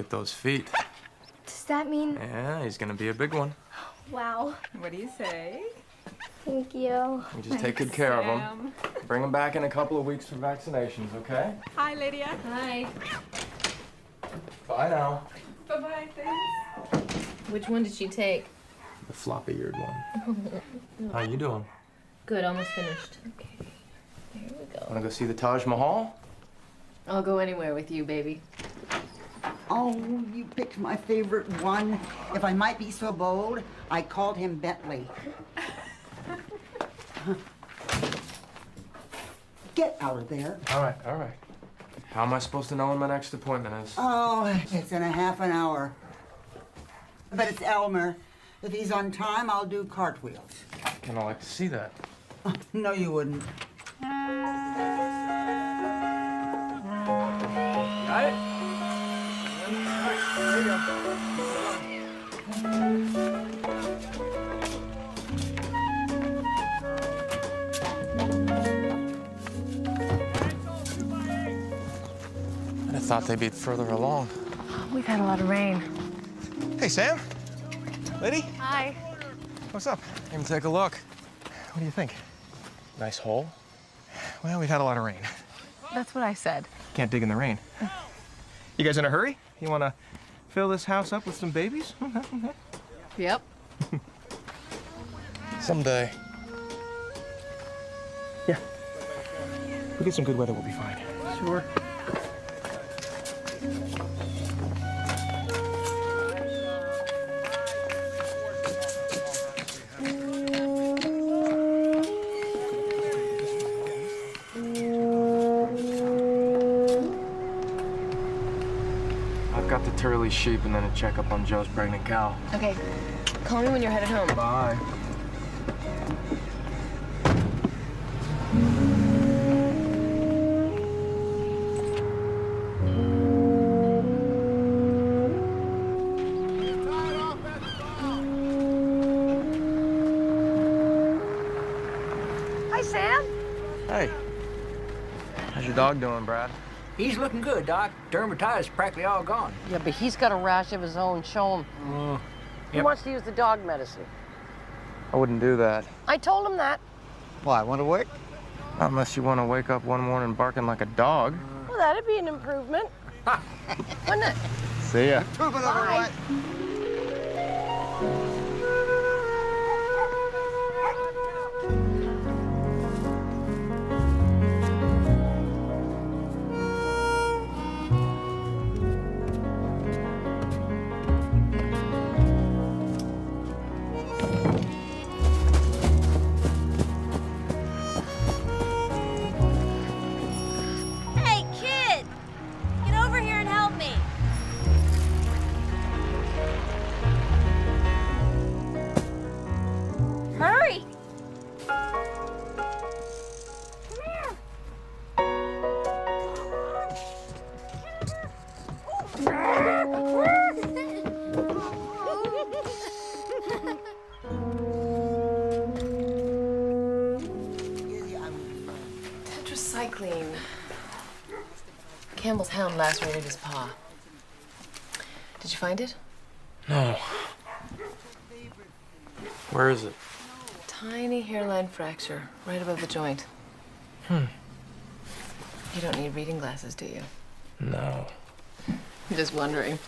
Look at those feet. Does that mean... Yeah, he's gonna be a big one. Wow. What do you say? Thank you. You just take good care of him. Bring him back in a couple of weeks for vaccinations, okay? Hi, Lydia. Hi. Bye now. Bye-bye, thanks. Which one did she take? The floppy-eared one. How you doing? Good, almost finished. Okay, there we go. Wanna go see the Taj Mahal? I'll go anywhere with you, baby. Oh, you picked my favorite one. If I might be so bold, I called him Bentley. Get out of there. All right, all right. How am I supposed to know when my next appointment is? Oh, it's in a half an hour. But it's Elmer. If he's on time, I'll do cartwheels. Kind of like to see that. Oh, no, you wouldn't. Got it? There you go. I'd have thought they'd be further along. We've had a lot of rain. Hey, Sam. Liddy? Hi. What's up? Came to take a look. What do you think? Nice hole? Well, we've had a lot of rain. That's what I said. Can't dig in the rain. You guys in a hurry? You want to fill this house up with some babies? Yep. Someday. Yeah. We'll get some good weather, we'll be fine. Sure. I've got the Turley sheep and then a checkup on Joe's pregnant cow. Okay. Call me when you're headed home. Bye. Hi, Sam. Hey. How's your dog doing, Brad? He's looking good, Doc. Dermatitis practically all gone. Yeah, but he's got a rash of his own. Show him. He Yep. wants to use the dog medicine. I wouldn't do that. I told him that. Why, want to work? Not unless you want to wake up one morning barking like a dog. Well, that'd be an improvement. Wouldn't it? See ya. Bye. Campbell's hound lacerated his paw. Did you find it? No. Where is it? Tiny hairline fracture, right above the joint. You don't need reading glasses, do you? No. I'm just wondering.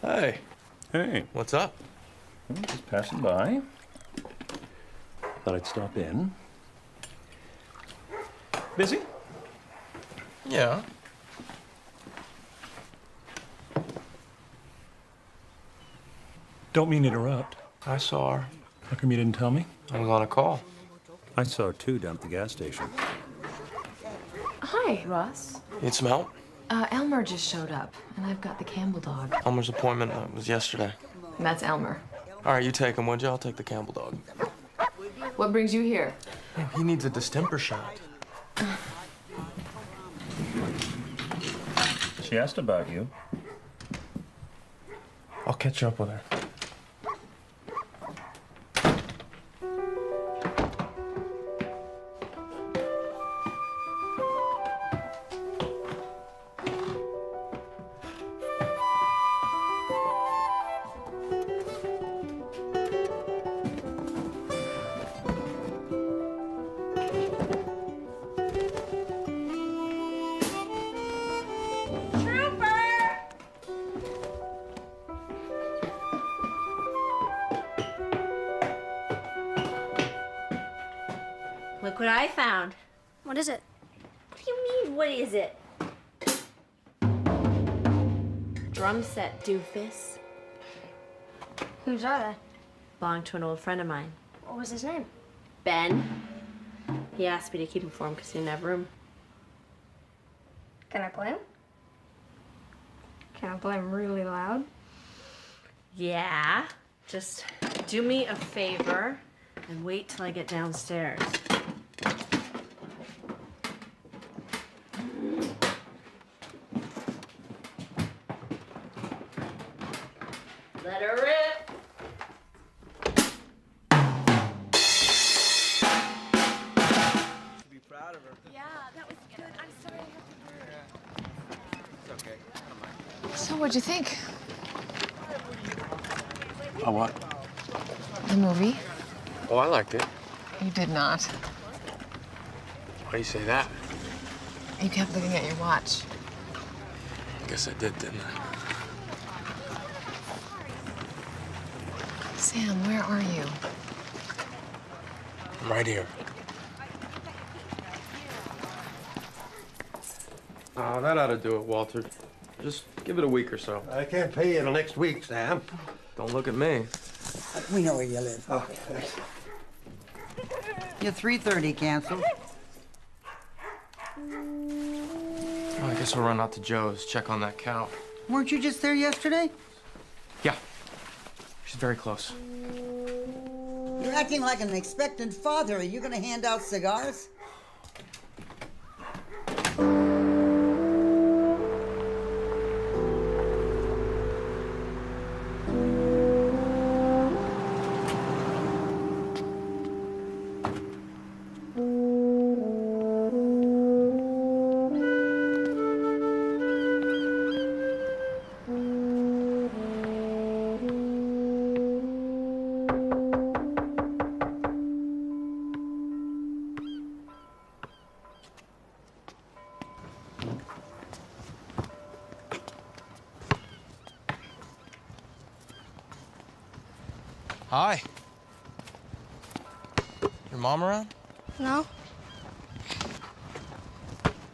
Hey, Hey, what's up? just passing by. Thought I'd stop in. Busy? Yeah. Don't mean to interrupt. I saw her. How come you didn't tell me? I was on a call. I saw her too down at the gas station. Hi, Ross. Need some help? Elmer just showed up, and I've got the Campbell dog. Elmer's appointment was yesterday. And that's Elmer. All right, you take him, would you? I'll take the Campbell dog. What brings you here? He needs a distemper shot. She asked about you. I'll catch up with her. Look what I found. What is it? What do you mean, what is it? Drum set, doofus. Whose are they? Belonged to an old friend of mine. What was his name? Ben. He asked me to keep them for him because he didn't have room. Can I play him? Can I play him really loud? Yeah. Just do me a favor and wait till I get downstairs. Let her rip. Be proud of her. Yeah, that was good. I'm sorry I have to work. It's okay. I don't mind. So, what'd you think? Oh, what? The movie? Oh, I liked it. You did not. Why do you say that? You kept looking at your watch. I guess I did, didn't I? Sam, where are you? I'm right here. Oh, that ought to do it, Walter. Just give it a week or so. I can't pay you till next week, Sam. Don't look at me. We know where you live. Okay, thanks. Your 3:30 canceled. Oh, I guess we'll run out to Joe's, check on that cow. Weren't you just there yesterday? Yeah. She's very close. You're acting like an expectant father. Are you gonna hand out cigars? Hi. Your mom around? No.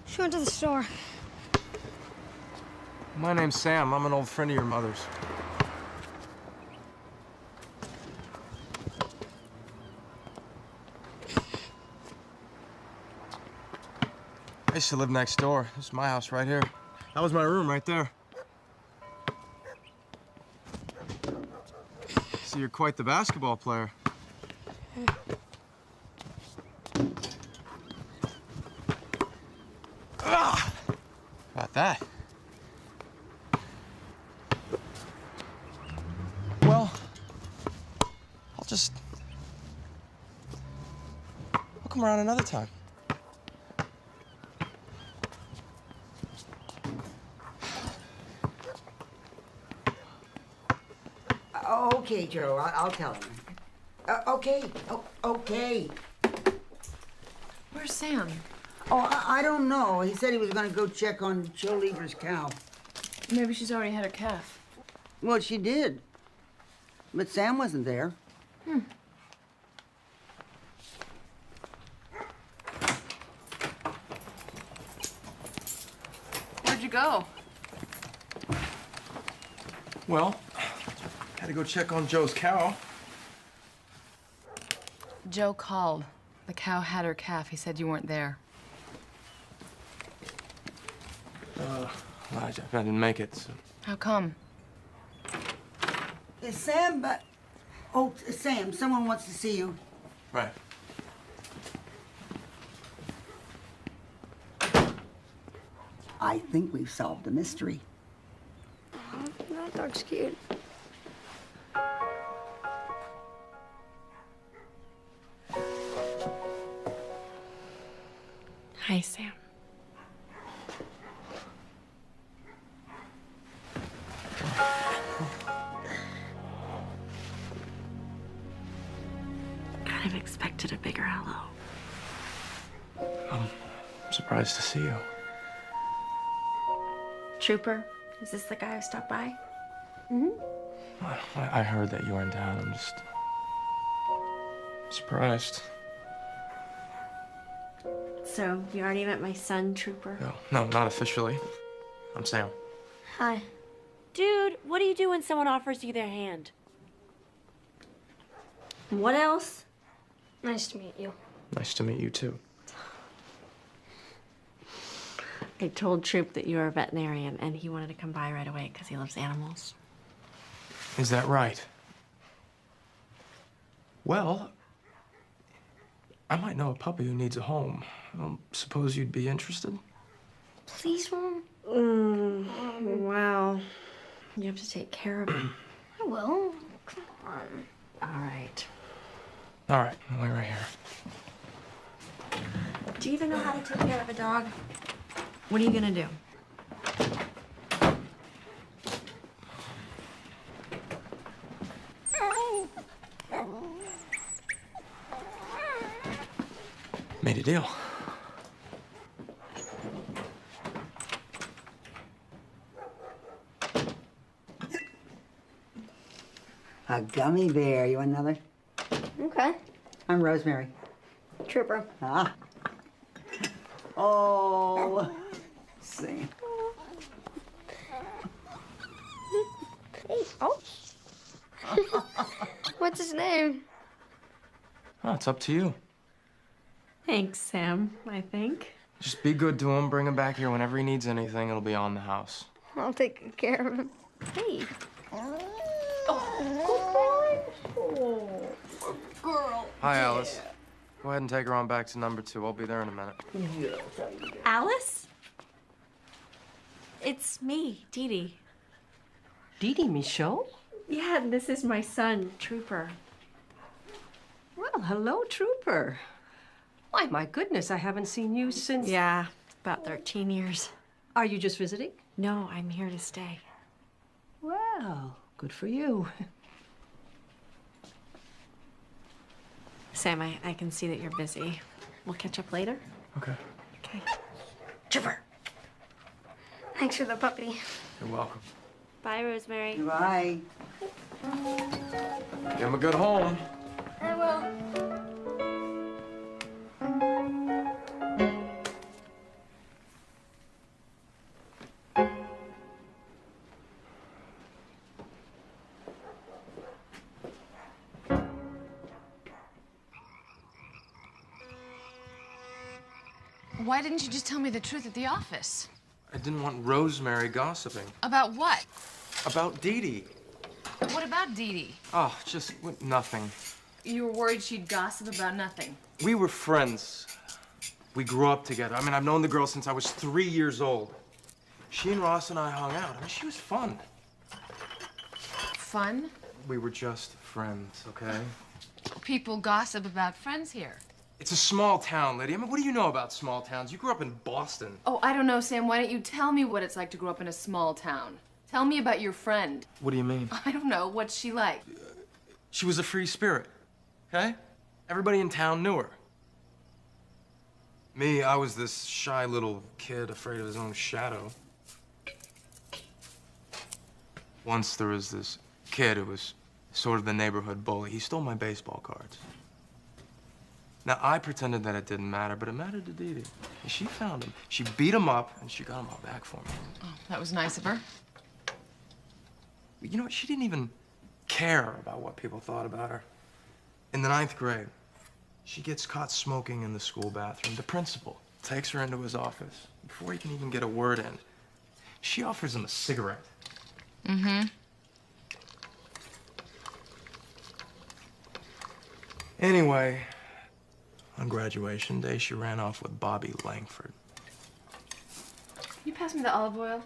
She went to the store. My name's Sam. I'm an old friend of your mother's. I used to live next door. This is my house right here. That was my room right there. So you're quite the basketball player. Ah! About that. Well, I'll just come around another time. Okay, Joe, I'll tell him. Okay, okay. Where's Sam? Oh, I don't know. He said he was gonna go check on Joe Lieber's cow. Maybe she's already had her calf. Well, she did. But Sam wasn't there. Where'd you go? Well, had to go check on Joe's cow. Joe called. The cow had her calf. He said you weren't there. I didn't make it, so. How come? Is Sam, oh, Sam, someone wants to see you. Right. I think we've solved the mystery. That dog's cute. Hi, Sam. Kind of expected a bigger hello. I'm surprised to see you. Trooper, is this the guy who stopped by? I heard that you were in town. I'm just surprised. So, you already met my son, Trooper? No, not officially. I'm Sam. Hi. Dude, what do you do when someone offers you their hand? What else? Nice to meet you. Nice to meet you, too. I told Troop that you were a veterinarian, and he wanted to come by right away because he loves animals. Is that right? Well, I might know a puppy who needs a home. Suppose you'd be interested? Please, Mom? Wow. You have to take care of him. I will. Come on. All right. All right, I'll wait right here. Do you even know how to take care of a dog? What are you gonna do? Made a deal. A gummy bear. You want another? Okay. I'm Rosemary. Trooper. Ah. Oh. Sam. Hey, oh. What's his name? Oh, it's up to you. Thanks, Sam, I think. Just be good to him. Bring him back here whenever he needs anything. It'll be on the house. I'll take good care of him. Hey. Girl. Hi, Alice. Go ahead and take her on back to number 2. I'll be there in a minute. Alice? It's me, Dee Dee. Dee Dee Michaud? Yeah, this is my son, Trooper. Well, hello, Trooper. Why, my goodness, I haven't seen you since... Yeah, about 13 years. Are you just visiting? No, I'm here to stay. Well, good for you. Sam, I can see that you're busy. We'll catch up later? Okay. Okay. Trooper. Thanks for the puppy. You're welcome. Bye, Rosemary. Bye. Give him a good home. I will. Why didn't you just tell me the truth at the office? I didn't want Rosemary gossiping. About what? About Dee Dee. What about Dee Dee? Oh, just nothing. You were worried she'd gossip about nothing. We were friends. We grew up together. I mean, I've known the girl since I was 3 years old. She and Ross and I hung out. I mean, she was fun. Fun? We were just friends, okay? People gossip about friends here. It's a small town, Lydia. I mean, what do you know about small towns? You grew up in Boston. Oh, I don't know, Sam. Why don't you tell me what it's like to grow up in a small town? Tell me about your friend. What do you mean? I don't know. What's she like? She was a free spirit, okay? Everybody in town knew her. Me, I was this shy little kid afraid of his own shadow. Once there was this kid who was sort of the neighborhood bully. He stole my baseball cards. Now, I pretended that it didn't matter, but it mattered to Dee Dee. And she found him. She beat him up, and she got him all back for me. Oh, that was nice of her. You know what? She didn't even care about what people thought about her. In the 9th grade, she gets caught smoking in the school bathroom. The principal takes her into his office. Before he can even get a word in, she offers him a cigarette. Mm-hmm. Anyway, on graduation day, she ran off with Bobby Langford. Can you pass me the olive oil?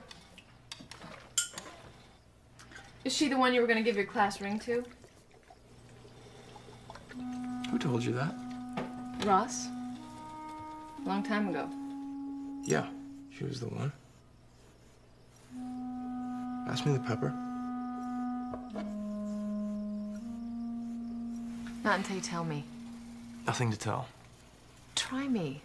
Is she the one you were going to give your class ring to? Who told you that? Ross. A long time ago. Yeah, she was the one. Pass me the pepper. Not until you tell me. Nothing to tell. Try me.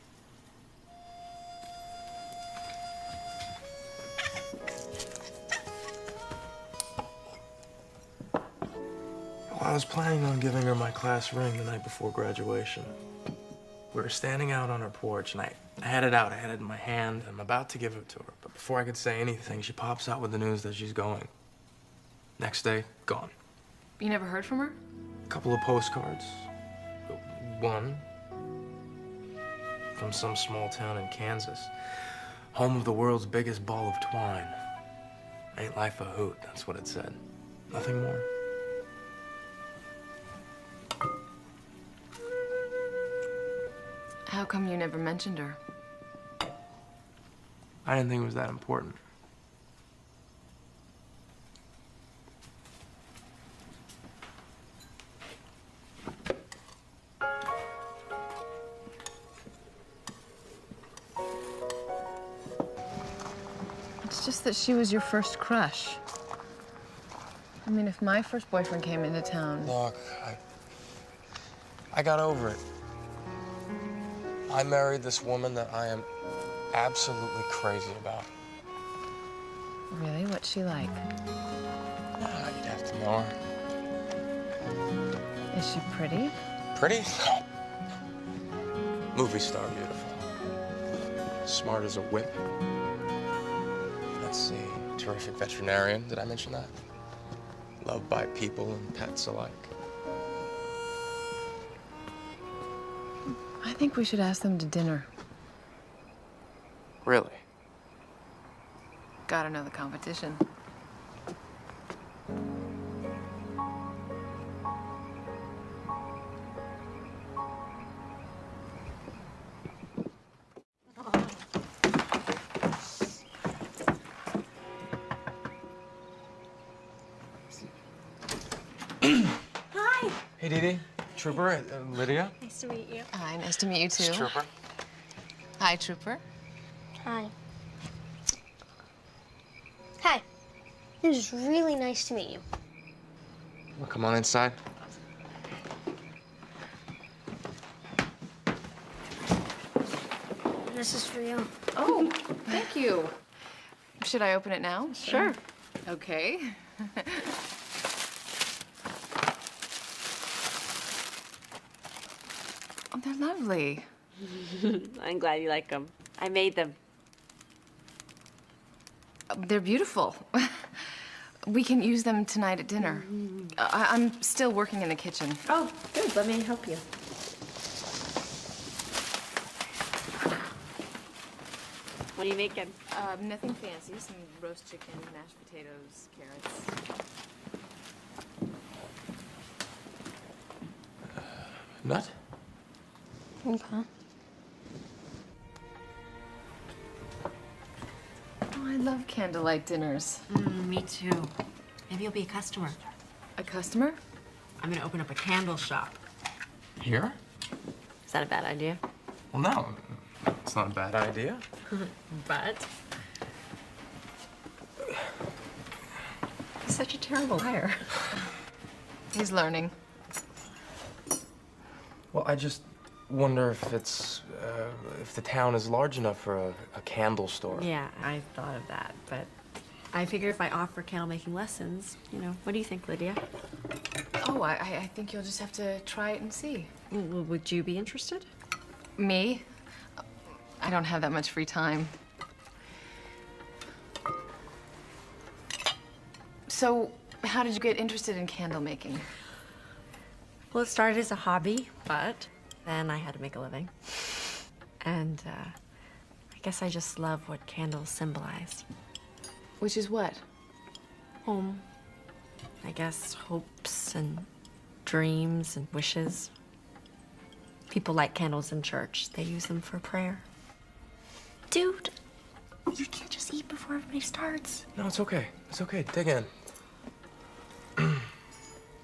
Well, I was planning on giving her my class ring the night before graduation. We were standing out on her porch, and I had it out. I had it in my hand. I'm about to give it to her. But before I could say anything, she pops out with the news that she's going. Next day, gone. You never heard from her? A couple of postcards. One from some small town in Kansas. Home of the world's biggest ball of twine. Ain't life a hoot, that's what it said. Nothing more. How come you never mentioned her? I didn't think it was that important. It's just that she was your first crush. I mean, if my first boyfriend came into town... Look, I got over it. I married this woman that I am absolutely crazy about. Really? What's she like? You'd have to know her. Is she pretty? Pretty? No. Movie star beautiful. Smart as a whip. Let's see. Terrific veterinarian. Did I mention that? Loved by people and pets alike. I think we should ask them to dinner. Really? Gotta know the competition. Hi. Hey, Dee Dee. Trooper, Lydia. Nice to meet you. Hi, nice to meet you too. It's Trooper. Hi, Trooper. Hi. Hi. It was really nice to meet you. Well, come on inside. This is for you. Oh, thank you. Should I open it now? Sure. Okay. Oh, they're lovely. I'm glad you like them. I made them. They're beautiful. We can use them tonight at dinner. I'm still working in the kitchen. Oh, good. Let me help you. What are you making? Nothing fancy. Some roast chicken, mashed potatoes, carrots. Nut? Okay. Oh, I love candlelight dinners. Me too. Maybe you'll be a customer. A customer? I'm gonna open up a candle shop. Here? Is that a bad idea? Well, no, it's not a bad idea. But he's such a terrible liar. He's learning. Well, I just wonder if if the town is large enough for a candle store. Yeah, I thought of that, but I figure if I offer candle making lessons, you know, what do you think, Lydia? Oh, I think you'll just have to try it and see. Well, would you be interested? Me? I don't have that much free time. So, how did you get interested in candle making? Well, it started as a hobby, but then I had to make a living. And I guess I just love what candles symbolize. Which is what? Home. I guess hopes and dreams and wishes. People light candles in church. They use them for prayer. Dude, you can't just eat before everybody starts. No, it's okay. It's okay. Dig in.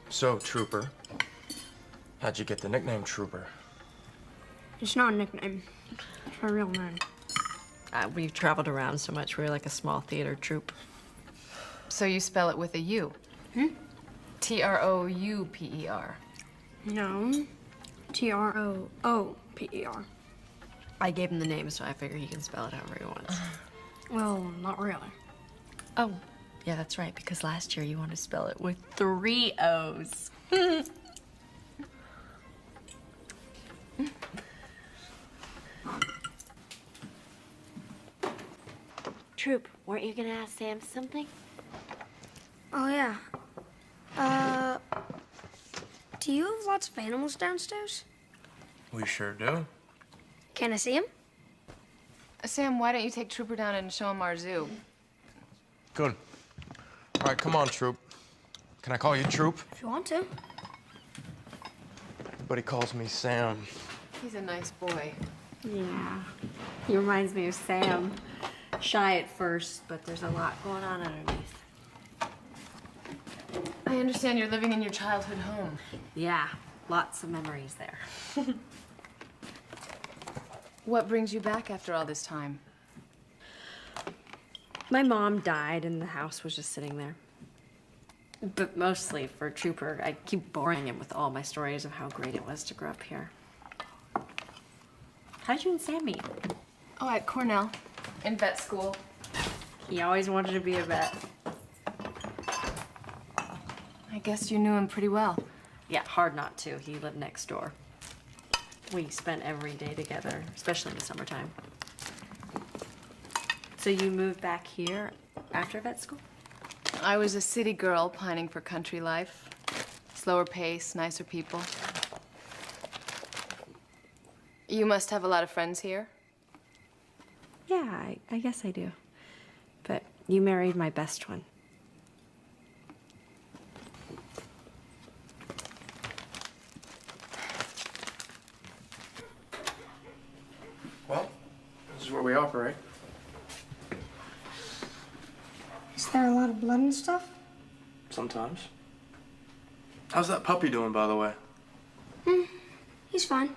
So, Trooper, how'd you get the nickname Trooper? It's not a nickname. It's my real name. We've traveled around so much, we're like a small theater troupe. So you spell it with a U? Hmm? T-R-O-U-P-E-R. No. T-R-O-O-P-E-R. I gave him the name, so I figure he can spell it however he wants. Well, not really. Oh, yeah, that's right, because last year you wanted to spell it with 3 O's. Troop, weren't you gonna ask Sam something? Oh, yeah. Do you have lots of animals downstairs? We sure do. Can I see them? Sam, why don't you take Trooper down and show him our zoo? Good. All right, come on, Troop. Can I call you Troop? If you want to. Everybody calls me Sam. He's a nice boy. Yeah, he reminds me of Sam. Shy at first, but there's a lot going on underneath. I understand you're living in your childhood home. Yeah, lots of memories there. What brings you back after all this time? My mom died and the house was just sitting there. But mostly for Trooper, I keep boring him with all my stories of how great it was to grow up here. How'd you and Sam meet? Oh, at Cornell, in vet school. He always wanted to be a vet. I guess you knew him pretty well. Yeah, hard not to. He lived next door. We spent every day together, especially in the summertime. So you moved back here after vet school? I was a city girl pining for country life. Slower pace, nicer people. You must have a lot of friends here? Yeah, I guess I do. But you married my best one. Well, this is where we operate. Is there a lot of blood and stuff? Sometimes. How's that puppy doing, by the way? He's fine.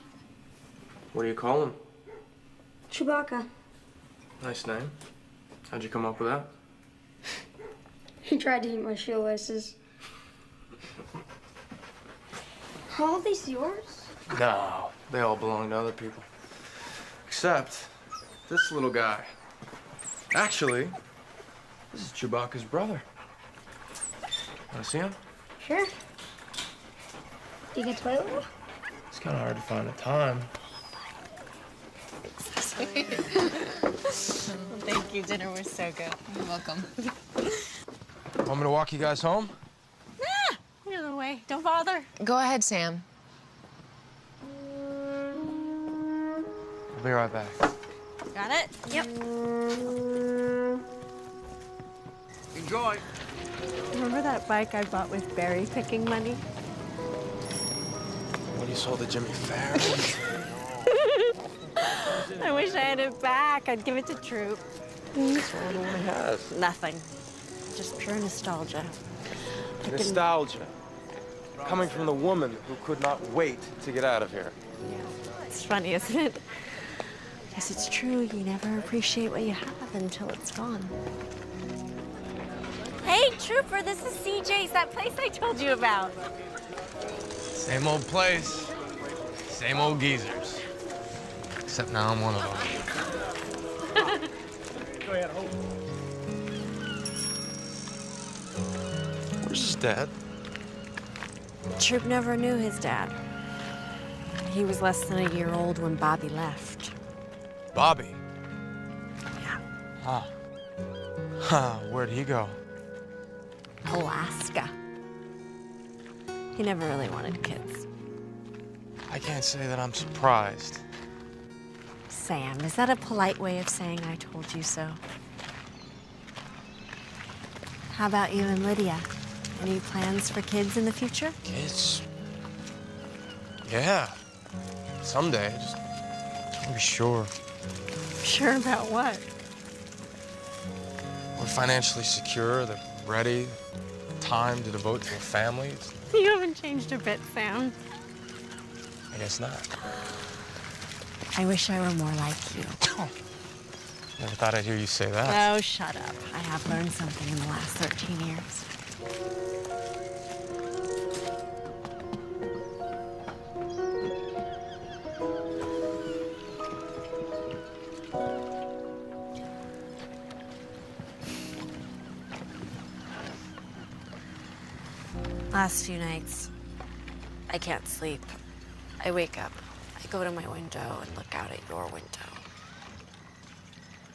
What do you call him? Chewbacca. Nice name. How'd you come up with that? He tried to eat my shoelaces. Are all these yours? No, they all belong to other people. Except this little guy. Actually, this is Chewbacca's brother. Wanna see him? Sure. Do you get to play with him? It's kind of hard to find a time. Thank you. Dinner was so good. You're welcome. Want me to walk you guys home? Ah, get out of the way. Don't bother. Go ahead, Sam. I'll be right back. Got it? Yep. Enjoy. Remember that bike I bought with berry picking money? When you sold the Jimmy Farrow? I wish I had it back. I'd give it to Troop. That's all it only has. Nothing. Just pure nostalgia. Nostalgia. Coming from the woman who could not wait to get out of here. Yeah. It's funny, isn't it? Guess it's true. You never appreciate what you have until it's gone. Hey, Trooper, this is CJ's, that place I told you about. Same old place, same old geezers. Except now I'm one of them. Go ahead, hold. Where's his dad? Troop never knew his dad. He was less than a year old when Bobby left. Bobby? Yeah. Where'd he go? Alaska. He never really wanted kids. I can't say that I'm surprised. Sam, is that a polite way of saying I told you so? How about you and Lydia? Any plans for kids in the future? Kids? Yeah. Someday. Just to be sure. Sure about what? We're financially secure, they're ready, time to devote to a family. You haven't changed a bit, Sam. I guess not. I wish I were more like you. Never thought I'd hear you say that. Oh, shut up. I have learned something in the last 13 years. Last few nights, I can't sleep. I wake up, I go to my window and look out at your window.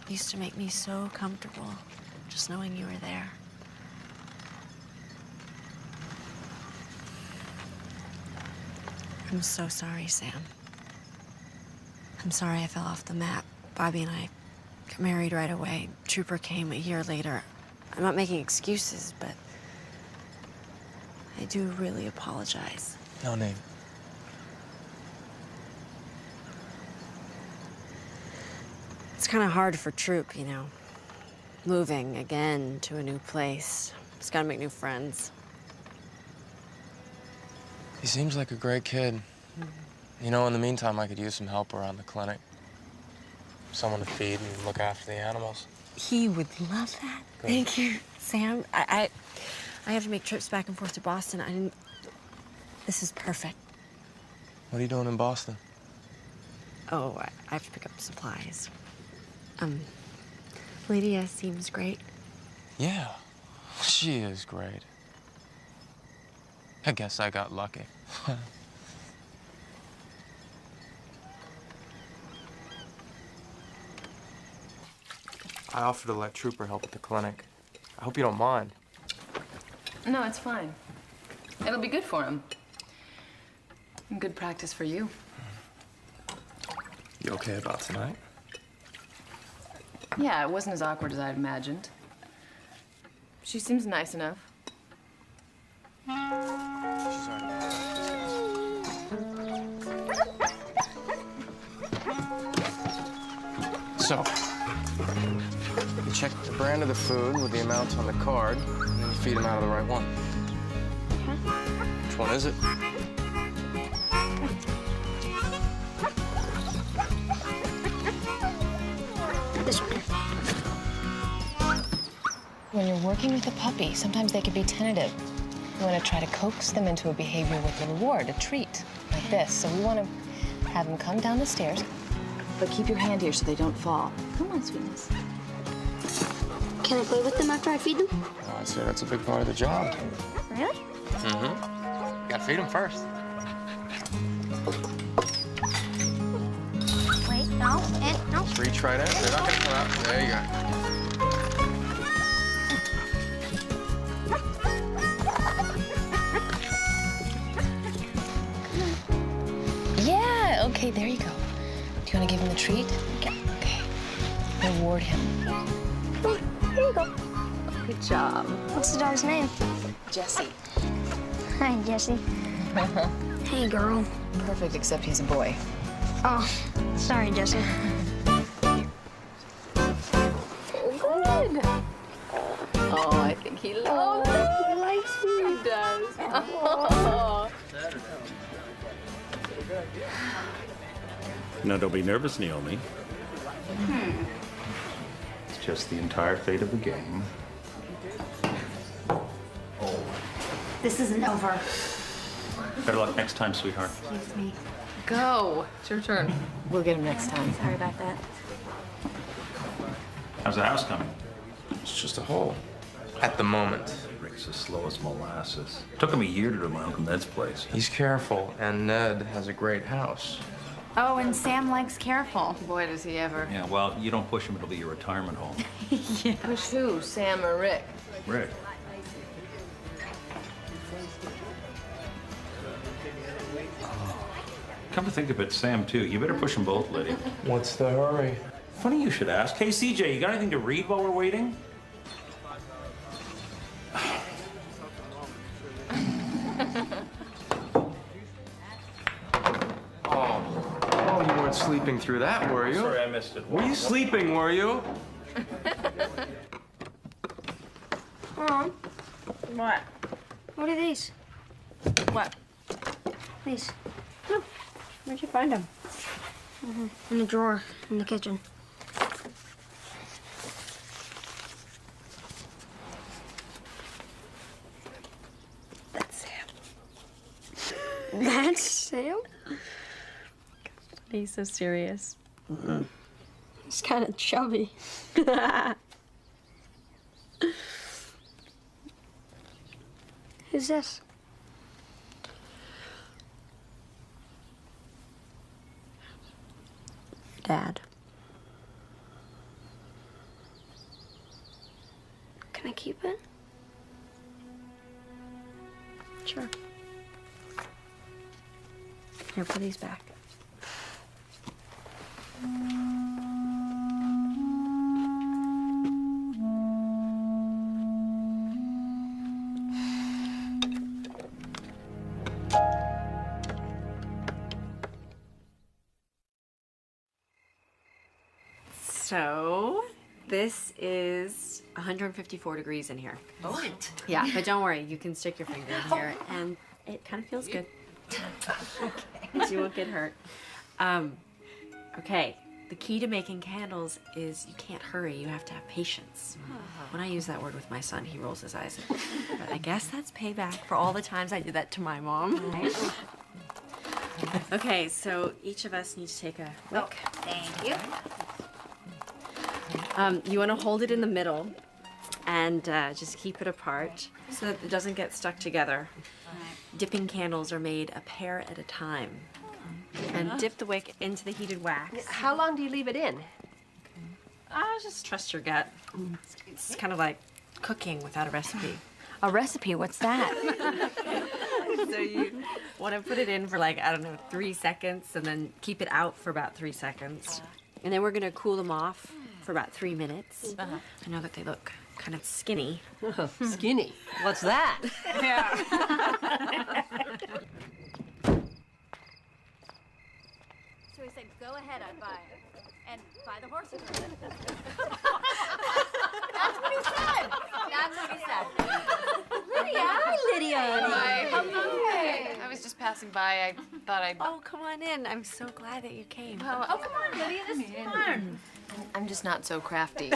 It used to make me so comfortable, just knowing you were there. I'm so sorry, Sam. I'm sorry I fell off the map. Bobby and I got married right away. Trooper came a year later. I'm not making excuses, but I do really apologize. No name. It's kind of hard for Troop, you know. Moving again to a new place. He's got to make new friends. He seems like a great kid. You know, in the meantime, I could use some help around the clinic. Someone to feed and look after the animals. He would love that. Good. Thank you, Sam. I have to make trips back and forth to Boston. This is perfect. What are you doing in Boston? Oh, I have to pick up supplies. Lydia seems great. Yeah, she is great. I guess I got lucky. I offered to let Trooper help at the clinic. I hope you don't mind. No, it's fine. It'll be good for him. And good practice for you. You okay about tonight? Yeah, it wasn't as awkward as I'd imagined. She seems nice enough. So, you check the brand of the food with the amounts on the card, and then you feed them out of the right one. Which one is it? This one. When you're working with a puppy, sometimes they can be tentative. You want to try to coax them into a behavior with a reward, a treat, like this. So we want to have them come down the stairs, but keep your hand here so they don't fall. Come on, sweetness. Can I play with them after I feed them? Oh, I'd say that's a big part of the job. Really? Mm-hmm. Gotta feed them first. Wait, no, and no. Just reach right in. They're not gonna come out. There you go. Yeah, okay, there you go. Do you want to give him the treat? Okay. Okay. Reward him. Here you go. Good job. What's the dog's name? Jesse. Hi, Jesse. Hey, girl. Perfect, except he's a boy. Oh, sorry, Jesse. Good. Oh, I think he loves it. He likes me. He does. Oh. Now, don't be nervous, Naomi. It's just the entire fate of the game. This isn't over. Better luck next time, sweetheart. Excuse me. Go. It's your turn. We'll get him next time. Sorry about that. How's the house coming? It's just a hole. At the moment. Rick's as slow as molasses. Took him a year to do my Uncle Ned's place. He's careful, and Ned has a great house. Oh, and Sam likes careful. Boy, does he ever. Yeah, well, you don't push him, it'll be your retirement home. Yeah. Push who, Sam or Rick? Rick. Come to think of it, Sam, too. You better push them both, Lydia. What's the hurry? Funny you should ask. Hey, CJ, you got anything to read while we're waiting? Oh, you weren't sleeping through that, were you? Sorry, I missed it. Were you sleeping, were you? Mom, What? what are these? What? These. Where'd you find them? In the drawer in the kitchen. That's Sam. That's Sam? He's so serious. He's kind of chubby. Who's this? Dad. Can I keep it? Sure. Here, put these back. So, this is 154 degrees in here. What? Yeah, but don't worry, you can stick your finger in here, and it kind of feels good. Okay. You won't get hurt. Okay, the key to making candles is you can't hurry, you have to have patience. When I use that word with my son, he rolls his eyes. But I guess that's payback for all the times I did that to my mom. Okay, so each of us need to take a wick. Thank you. You want to hold it in the middle and just keep it apart so that it doesn't get stuck together. Dipping candles are made a pair at a time. And dip the wick into the heated wax. How long do you leave it in? Just trust your gut. It's kind of like cooking without a recipe. A recipe? What's that? So you want to put it in for like, I don't know, 3 seconds and then keep it out for about 3 seconds. And then we're going to cool them off for about 3 minutes. I know that they look kind of skinny. Skinny? What's that? So he said, go ahead, I'd buy it. And buy the horses. That's what he said. That's what he said. Lydia. Hi, Lydia. Hi. Hello. I was just passing by. I thought I'd... Oh, come on in. I'm so glad that you came. Oh, come on, Lydia. This is fun. I'm just not so crafty.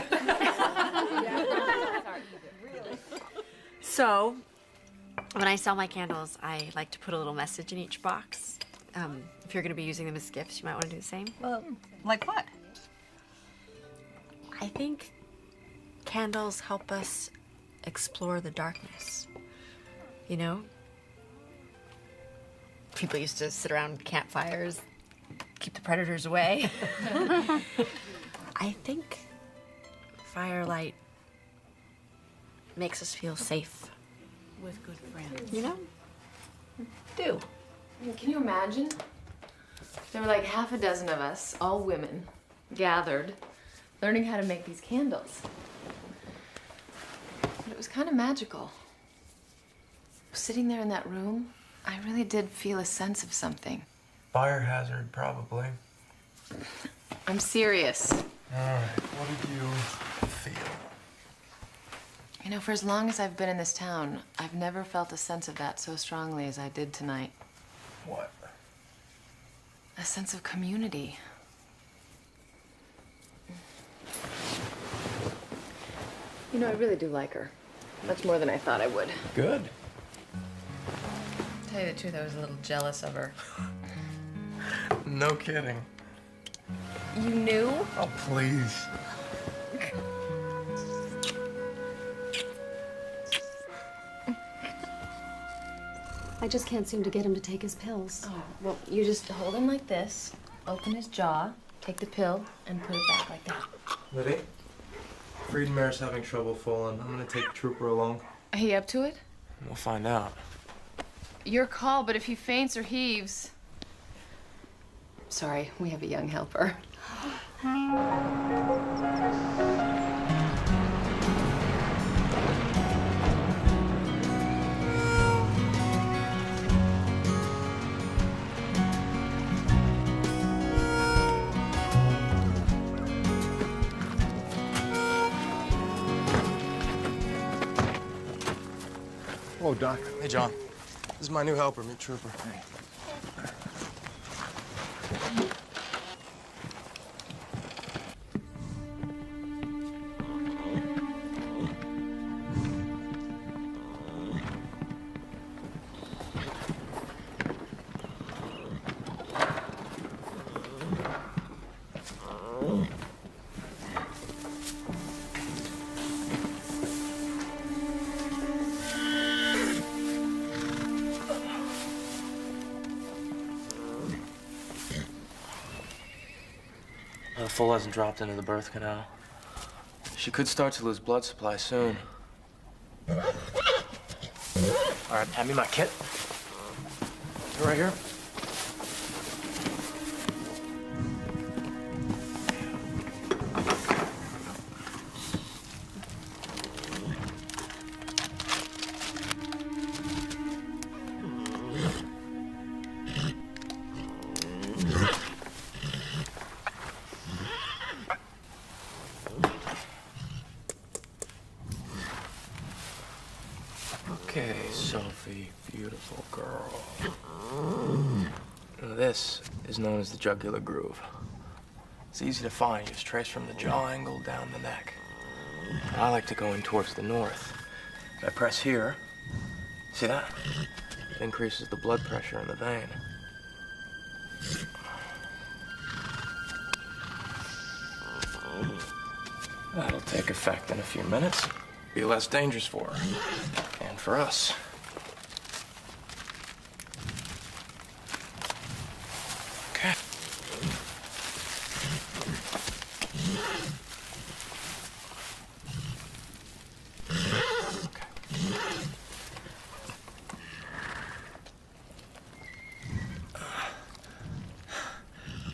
So, when I sell my candles, I like to put a little message in each box. If you're going to be using them as gifts, you might want to do the same. Like what? I think candles help us explore the darkness. You know? People used to sit around campfires, keep the predators away. I think firelight makes us feel safe. With good friends. You know? Do. Can you imagine? There were like half a dozen of us, all women, gathered, learning how to make these candles. But it was kind of magical. Sitting there in that room, I really did feel a sense of something. Fire hazard, probably. I'm serious. All right, what did you feel? You know, for as long as I've been in this town, I've never felt a sense of that so strongly as I did tonight. What? A sense of community. You know, I really do like her. Much more than I thought I would. Good. To tell you the truth, I was a little jealous of her. No kidding. You knew? Oh, please. I just can't seem to get him to take his pills. Oh, well, you just hold him like this, open his jaw, take the pill, and put it back like that. Liddy, Friedmare's having trouble falling. I'm gonna take the trooper along. Are you up to it? We'll find out. Your call, but if he faints or heaves... Sorry, we have a young helper. Hello, Doc. Hey, John. This is my new helper, meet Trooper. Hey. The foal hasn't dropped into the birth canal. She could start to lose blood supply soon. All right, hand me my kit. Right here. Okay, Sophie, beautiful girl. Now, this is known as the jugular groove. It's easy to find. Just trace from the jaw angle down the neck. I like to go in towards the north. I press here. See that? It increases the blood pressure in the vein. That'll take effect in a few minutes. Be less dangerous for her. And for us. Okay.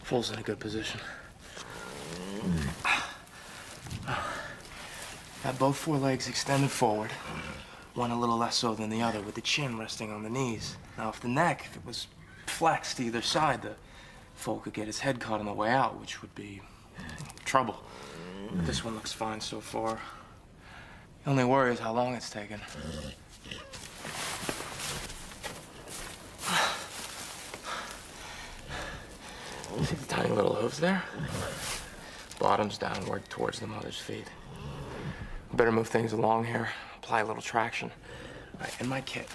Foal's in a good position. Got both forelegs extended forward. One a little less so than the other, with the chin resting on the knees. Now, if the neck, if it was flexed to either side, the foal could get his head caught on the way out, which would be trouble. But this one looks fine so far. The only worry is how long it's taken. See the tiny little hooves there? Bottoms downward towards the mother's feet. Better move things along here. Apply a little traction. All right, in my kit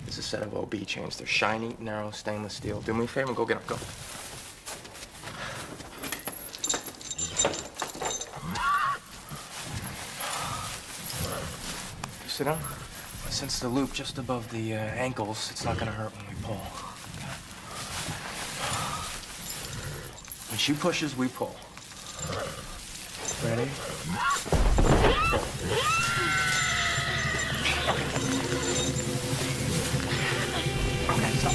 is a set of OB chains. They're shiny, narrow, stainless steel. Do me a favor and go get them. Go. Sit down. Since the loop just above the ankles, it's not gonna hurt when we pull. When she pushes, we pull. Ready? Pull. Okay, stop.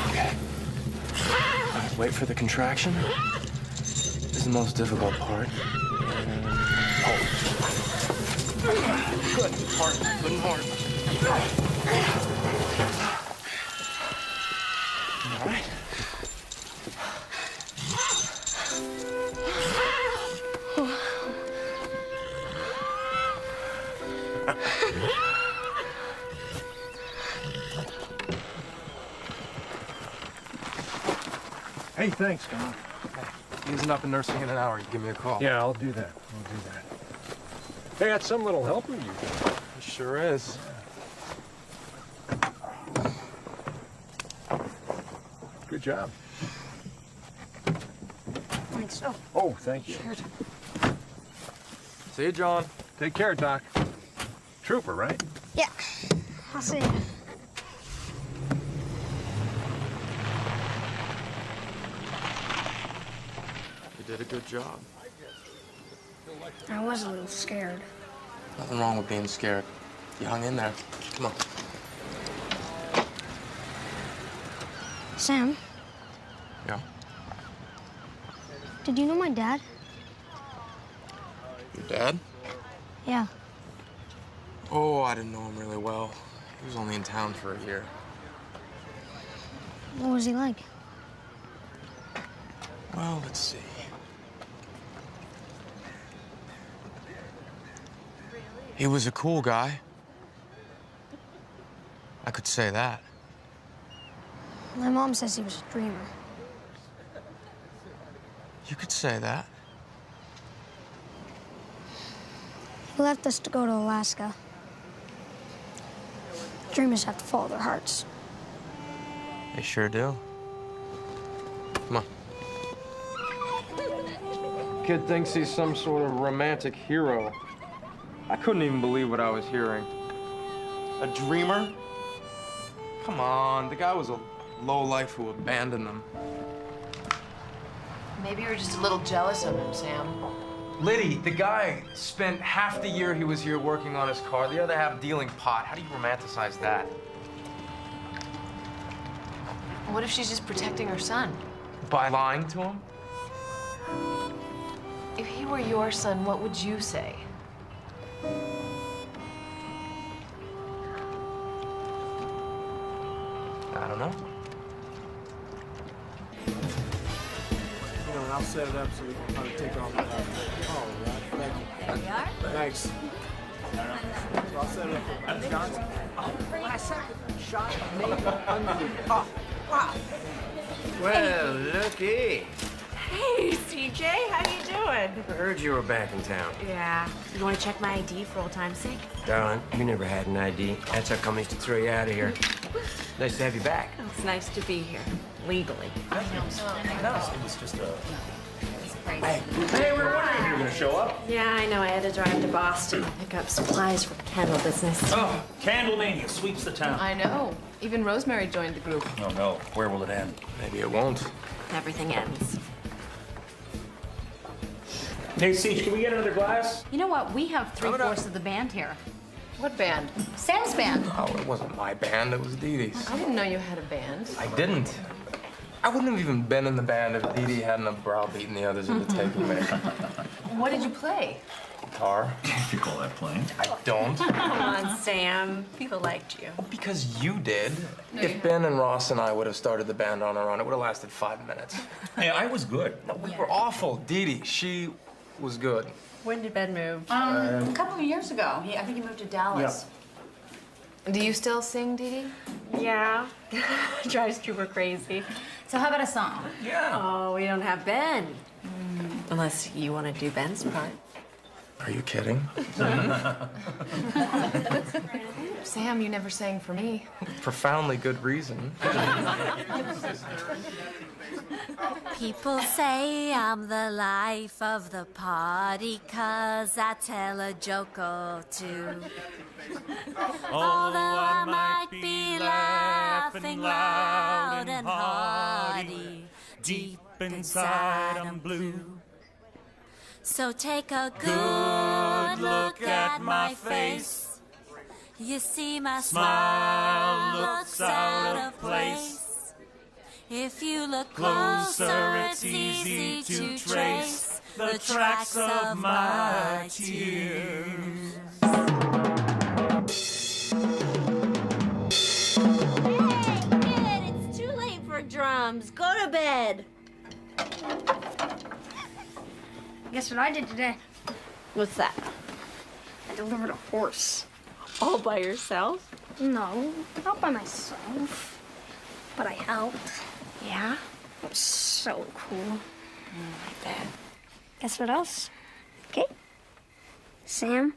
Okay. All right, wait for the contraction. This is the most difficult part. And pull. Good. Hard. Good and hard. All right. Hey, thanks, Don. He isn't up and nursing in an hour. You give me a call. Yeah, I'll do that. I'll do that. Hey, that's some little helper you got. It sure is. Good job. Thanks. Oh, Oh, thank you. See you, John. Take care, Doc. Trooper, right? yeah. I'll see you. You did a good job. I was a little scared. Nothing wrong with being scared. You hung in there. Come on. Sam, Yeah. did you know my dad? Your dad? Yeah. Oh, I didn't know him really well. He was only in town for a year. What was he like? Well, let's see. He was a cool guy. I could say that. My mom says he was a dreamer. You could say that. He left us to go to Alaska. Dreamers have to follow their hearts. They sure do. Come on. Kid thinks he's some sort of romantic hero. I couldn't even believe what I was hearing. A dreamer? Come on, the guy was a lowlife who abandoned them. Maybe you're just a little jealous of him, Sam. Liddy, the guy spent half the year he was here working on his car, the other half dealing pot. How do you romanticize that? What if she's just protecting her son? By lying to him? If he were your son, what would you say? I don't know. You know, and I'll set it up so we can kind of take off. Oh, right. Thank you. There we are. Thanks. So I'll set it up for Johnson. Last second shot made underneath. Oh, wow. Well, looky. Hey, CJ, how you doing? I heard you were back in town. Yeah. You want to check my ID for old time's sake? Darling, you never had an ID. That's how come I used to throw you out of here. Nice to have you back. It's nice to be here, legally. No, it was just a... Hey, we were wondering if you were going to show up. Yeah, I know. I had to drive to Boston to pick up supplies for the candle business. Oh, Candlemania sweeps the town. I know. Even Rosemary joined the group. Oh, no. Where will it end? Maybe it won't. Everything ends. Hey, Siege, can we get another glass? You know what? We have three-fourths of the band here. What band? Sam's band. Oh, it wasn't my band, it was Dee Dee's. I didn't know you had a band. I didn't. I wouldn't have even been in the band if Dee Dee hadn't have browbeaten the others into taking me. What did you play? Guitar. If you call that playing. I don't. Come on, Sam. People liked you. Because you did. If Ben and Ross and I would have started the band on our own, it would have lasted 5 minutes. Hey, I was good. No, we were awful. Dee Dee, she was good. When did Ben move? A couple of years ago. I think he moved to Dallas. Do you still sing, Dee Dee? Yeah. Drives Trooper crazy. So how about a song? Yeah. Oh, we don't have Ben. Unless you want to do Ben's part. Are you kidding? Sam, you never sang for me. Profoundly good reason. People say I'm the life of the party 'cause I tell a joke or two. Although I might be laughing loud and hearty, deep inside I'm blue. So take a good look at my face. You see my smile looks out of place. If you look closer, it's easy to trace the tracks of my tears. Hey, kid, it's too late for drums. Go to bed. Guess what I did today? What's that? I delivered a horse. All by yourself? No, not by myself. But I helped. Yeah? It was so cool. I bet. Guess what else? Okay? Sam,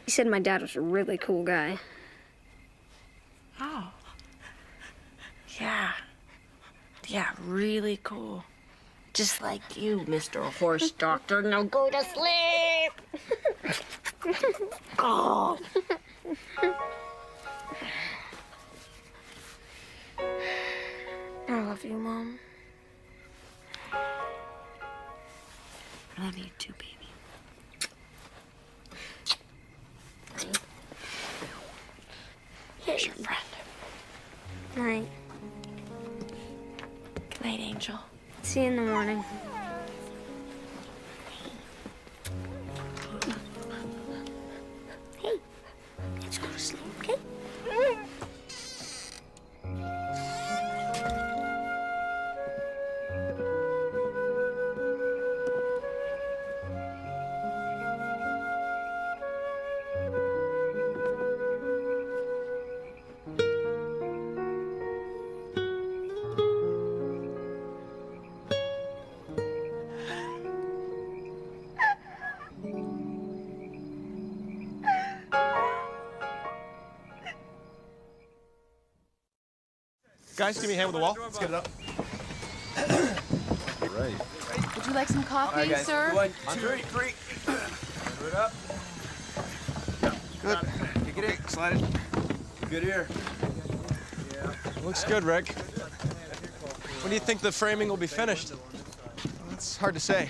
He said my dad was a really cool guy. Oh. Yeah. Yeah, really cool. Just like you, Mr. Horse Doctor. Now go to sleep. Oh. I love you, Mom. I love you too, baby. Here's your friend. Night. Good night, Angel. See you in the morning. Hey, let's go to sleep, okay? Guys, give me a hand with the wall. Let's get it up. All right. Would you like some coffee, sir? 1, 2, 3. Put it up. Good. Kick it in. Slide it. Good ear. Looks good, Rick. When do you think the framing will be finished? It's hard to say.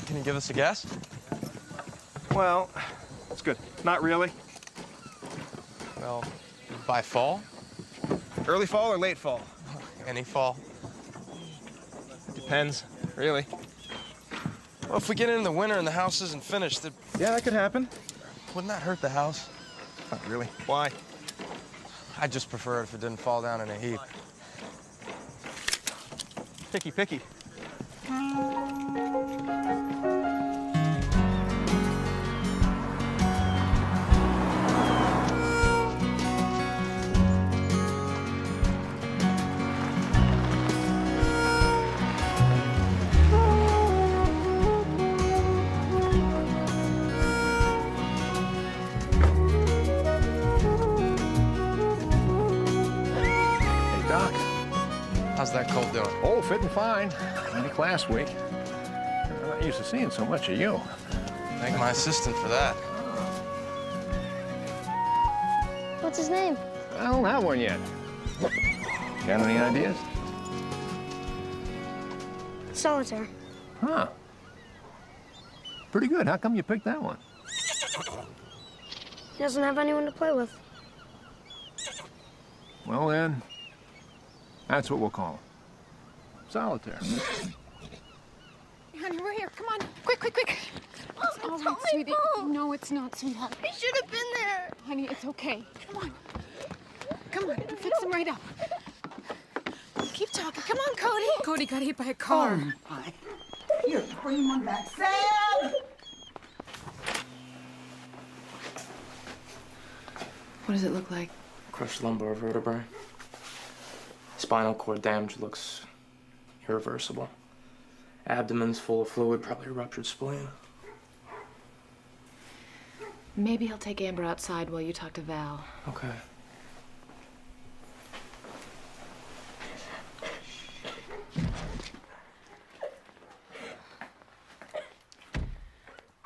Can you give us a guess? Well, it's good. Not really. Well, by fall? Early fall or late fall? Any fall. Depends, really. Well, if we get in the winter and the house isn't finished, Yeah, that could happen. wouldn't that hurt the house? Not really. Why? I'd just prefer it if it didn't fall down in a heap. Picky, picky. Hey, Doc. How's that colt doing? Oh, fitting fine. Like last week. I'm not used to seeing so much of you. Thank my assistant for that. What's his name? I don't have one yet. Got any ideas? Solitaire. Huh. Pretty good. How come you picked that one? He doesn't have anyone to play with. Well, then, that's what we'll call him. Solitaire. Honey, we're here. Come on. Quick, quick, quick. It's all right, sweetie. No, it's not, sweetheart. He should have been there. Honey, it's okay. Come on. Come on. Fix him right up. Keep talking. Come on, Cody. Cody got hit by a car. Oh, my. Here, bring one back. Sam! What does it look like? Crushed lumbar vertebrae. Spinal cord damage looks irreversible. Abdomen's full of fluid, probably a ruptured spleen. Maybe he'll take Amber outside while you talk to Val. Okay.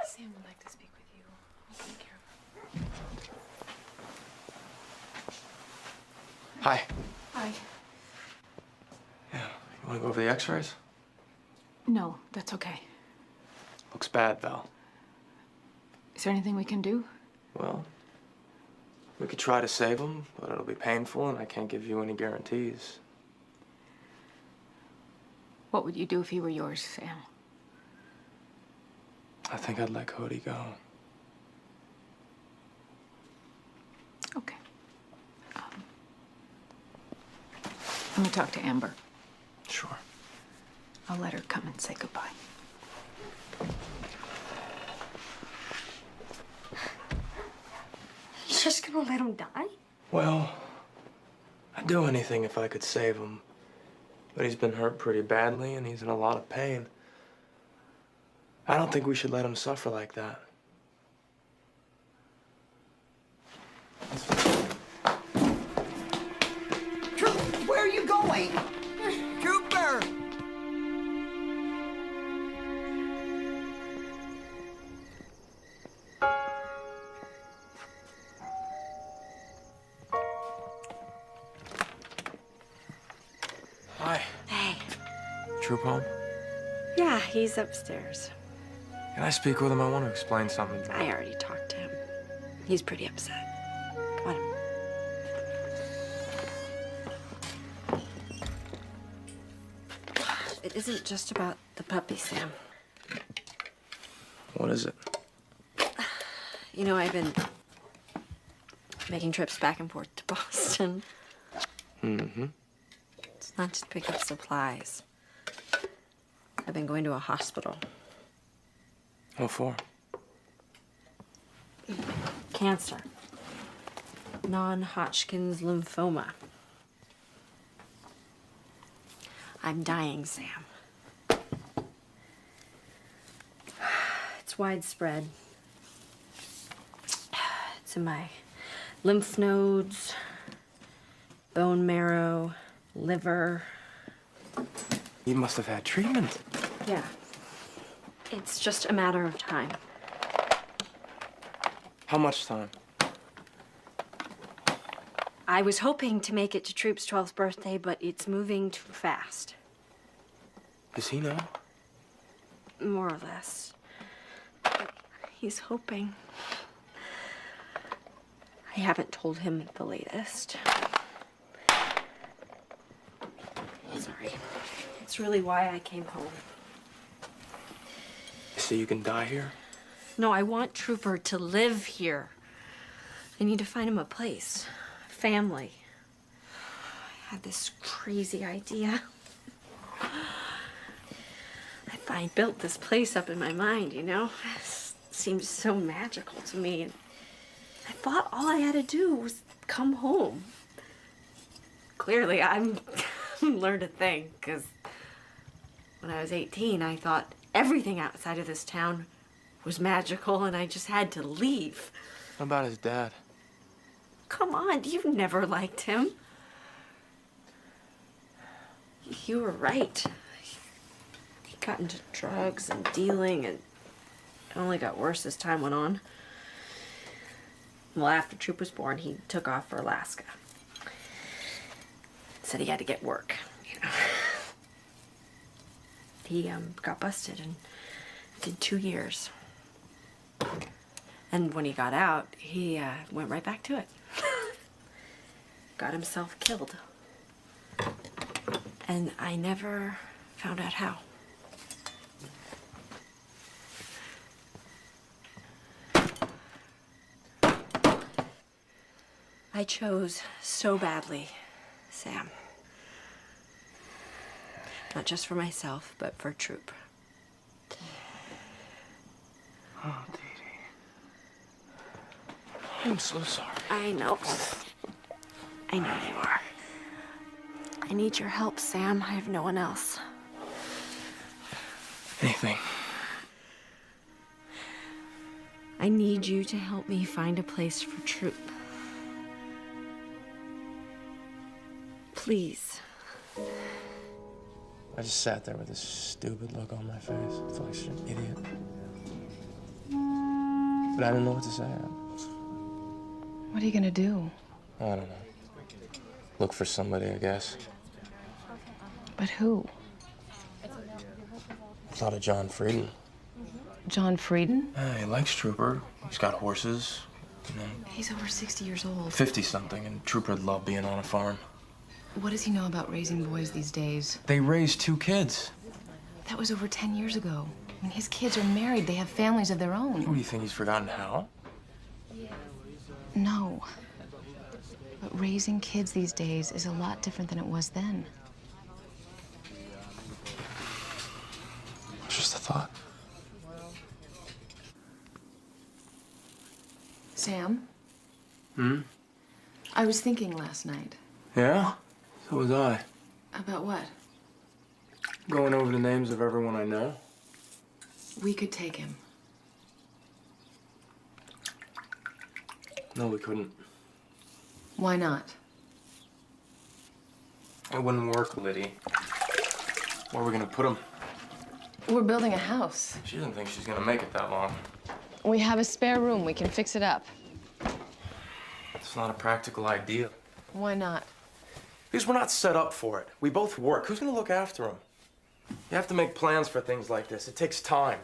Sam would like to speak with you. Be careful. Hi. Hi. Yeah, you want to go over the x-rays? No, that's okay. Looks bad, Val. Is there anything we can do? Well, we could try to save him, but it'll be painful, and I can't give you any guarantees. What would you do if he were yours, Sam? I think I'd let Cody go. Okay. Let me talk to Amber. Sure. I'll let her come and say goodbye. You're just gonna let him die? Well, I'd do anything if I could save him. But he's been hurt pretty badly, and he's in a lot of pain. I don't think we should let him suffer like that. Where are you going? Trooper! Hi. Hey. Troop home? Yeah, he's upstairs. Can I speak with him? I want to explain something to him. I already talked to him. He's pretty upset. Come on. It isn't just about the puppy, Sam. What is it? You know, I've been making trips back and forth to Boston. Mm-hmm. It's not just to pick up supplies. I've been going to a hospital. What for? Cancer. Non-Hodgkin's lymphoma. I'm dying, Sam. It's widespread. It's in my lymph nodes, bone marrow, liver. You must have had treatment. Yeah. It's just a matter of time. How much time? I was hoping to make it to Troop's 12th birthday, but it's moving too fast. Does he know? More or less. But he's hoping. I haven't told him the latest. Sorry. It's really why I came home. So you can die here? No, I want Trooper to live here. I need to find him a place. A family. I had this crazy idea. I built this place up in my mind, you know? It seemed so magical to me. And I thought all I had to do was come home. Clearly, I'm learned to think, because when I was 18, I thought everything outside of this town was magical, and I just had to leave. What about his dad? Come on, you never liked him. You were right. He got into drugs and dealing, and it only got worse as time went on. Well, after Troop was born, he took off for Alaska. Said he had to get work, you know. He got busted and did 2 years. And when he got out, he went right back to it. Got himself killed. And I never found out how. I chose so badly, Sam. Not just for myself, but for Troop. Oh, Dee Dee. I'm so sorry. I know. I know you are. I need your help, Sam. I have no one else. Anything. I need you to help me find a place for Troop. Please. I just sat there with this stupid look on my face. I felt like such an idiot. But I didn't know what to say. What are you gonna do? I don't know. Look for somebody, I guess. But who? Thought of John Frieden. John Frieden? He likes Trooper. He's got horses. You know, He's over 60 years old. 50-something, and Trooper'd love being on a farm. What does he know about raising boys these days? They raised 2 kids. That was over 10 years ago. When his kids are married, they have families of their own. What, do you think he's forgotten how? No. But raising kids these days is a lot different than it was then. It's just a thought. Sam? Hmm? I was thinking last night. Yeah? So was I. About what? Going over the names of everyone I know. We could take him. No, we couldn't. Why not? It wouldn't work, Liddy. Where are we gonna put him? We're building a house. She doesn't think she's gonna make it that long. We have a spare room. We can fix it up. It's not a practical idea. Why not? Because we're not set up for it. We both work. Who's gonna look after him? You have to make plans for things like this. It takes time.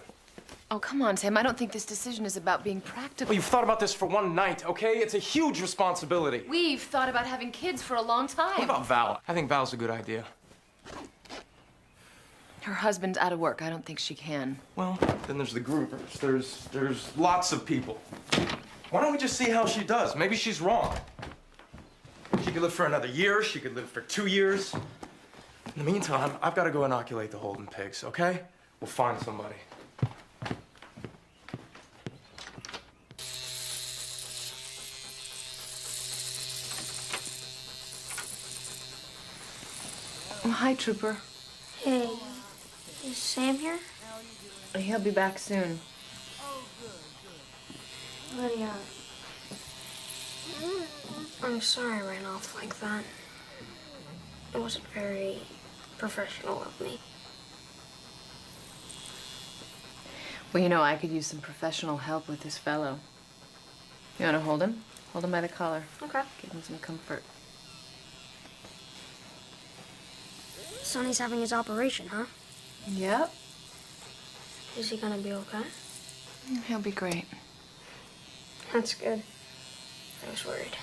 Oh, come on, Sam. I don't think this decision is about being practical. Well, you've thought about this for one night, okay? It's a huge responsibility. We've thought about having kids for a long time. What about Val? I think Val's a good idea. Her husband's out of work. I don't think she can. Well, then there's the groupers. There's lots of people. Why don't we just see how she does? Maybe she's wrong. She could live for another year. She could live for 2 years. In the meantime, I've got to go inoculate the Holden pigs, okay? We'll find somebody. Oh, hi, Trooper. Hey, is Sam here? He'll be back soon. Lydia, I'm sorry I ran off like that. It wasn't very professional of me. Well, you know, I could use some professional help with this fellow. You want to hold him? Hold him by the collar. Okay. Give him some comfort. Sonny's having his operation, huh? Yep. Is he gonna be okay? He'll be great. That's good. I was worried.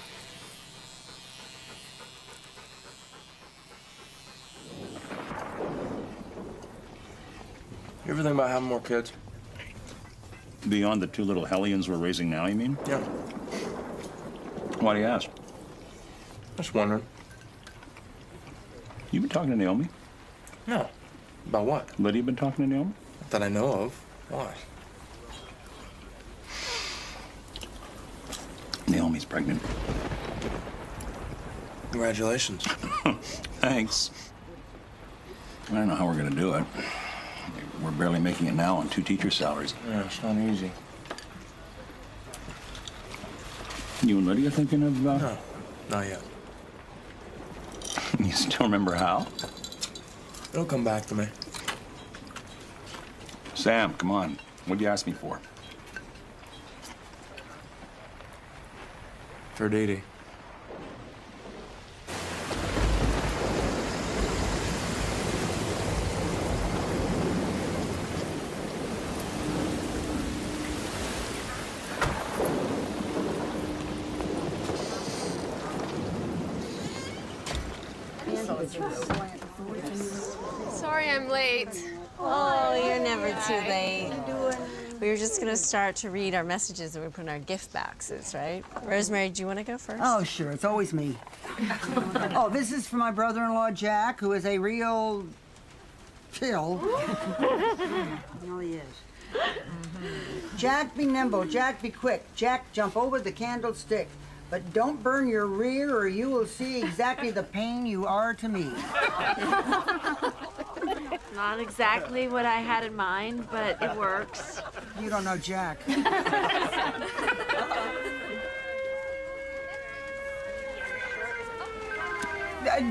You ever think about having more kids? Beyond the 2 little hellions we're raising now, you mean? Yeah. Why do you ask? Just wondering. You been talking to Naomi? No. About what? Lydia been talking to Naomi? Not that I know of. Why? Naomi's pregnant. Congratulations. Thanks. I don't know how we're gonna do it. We're barely making it now on 2 teacher salaries. Yeah, it's not easy. You and Lydia thinking of, No, not yet. You still remember how? It'll come back to me. Sam, come on. What'd you ask me for? For Dee Dee. Sorry I'm late. Oh, you're never too late. We were just gonna start to read our messages that we put in our gift boxes, right? Rosemary, do you want to go first? Oh, sure. It's always me. Oh, this is for my brother-in-law, Jack, who is a real chill. No, he is. Jack, be nimble. Jack, be quick. Jack, jump over the candlestick. But don't burn your rear or you will see exactly the pain you are to me. Not exactly what I had in mind, but it works. You don't know Jack.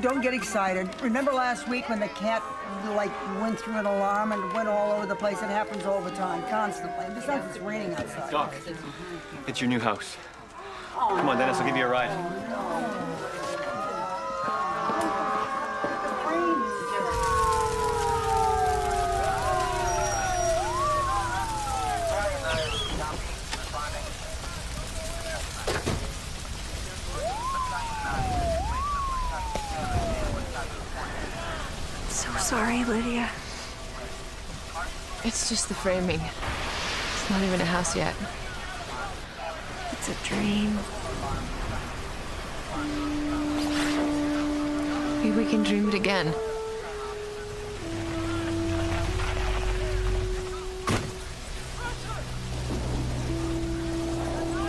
Don't get excited. Remember last week when the cat, like, went through an alarm and went all over the place? It happens all the time, constantly. Besides, it's raining outside. Doc, it's your new house. Come on, Dennis, I'll give you a ride. So sorry, Lydia. It's just the framing. It's not even a house yet. It's a dream. Maybe we can dream it again.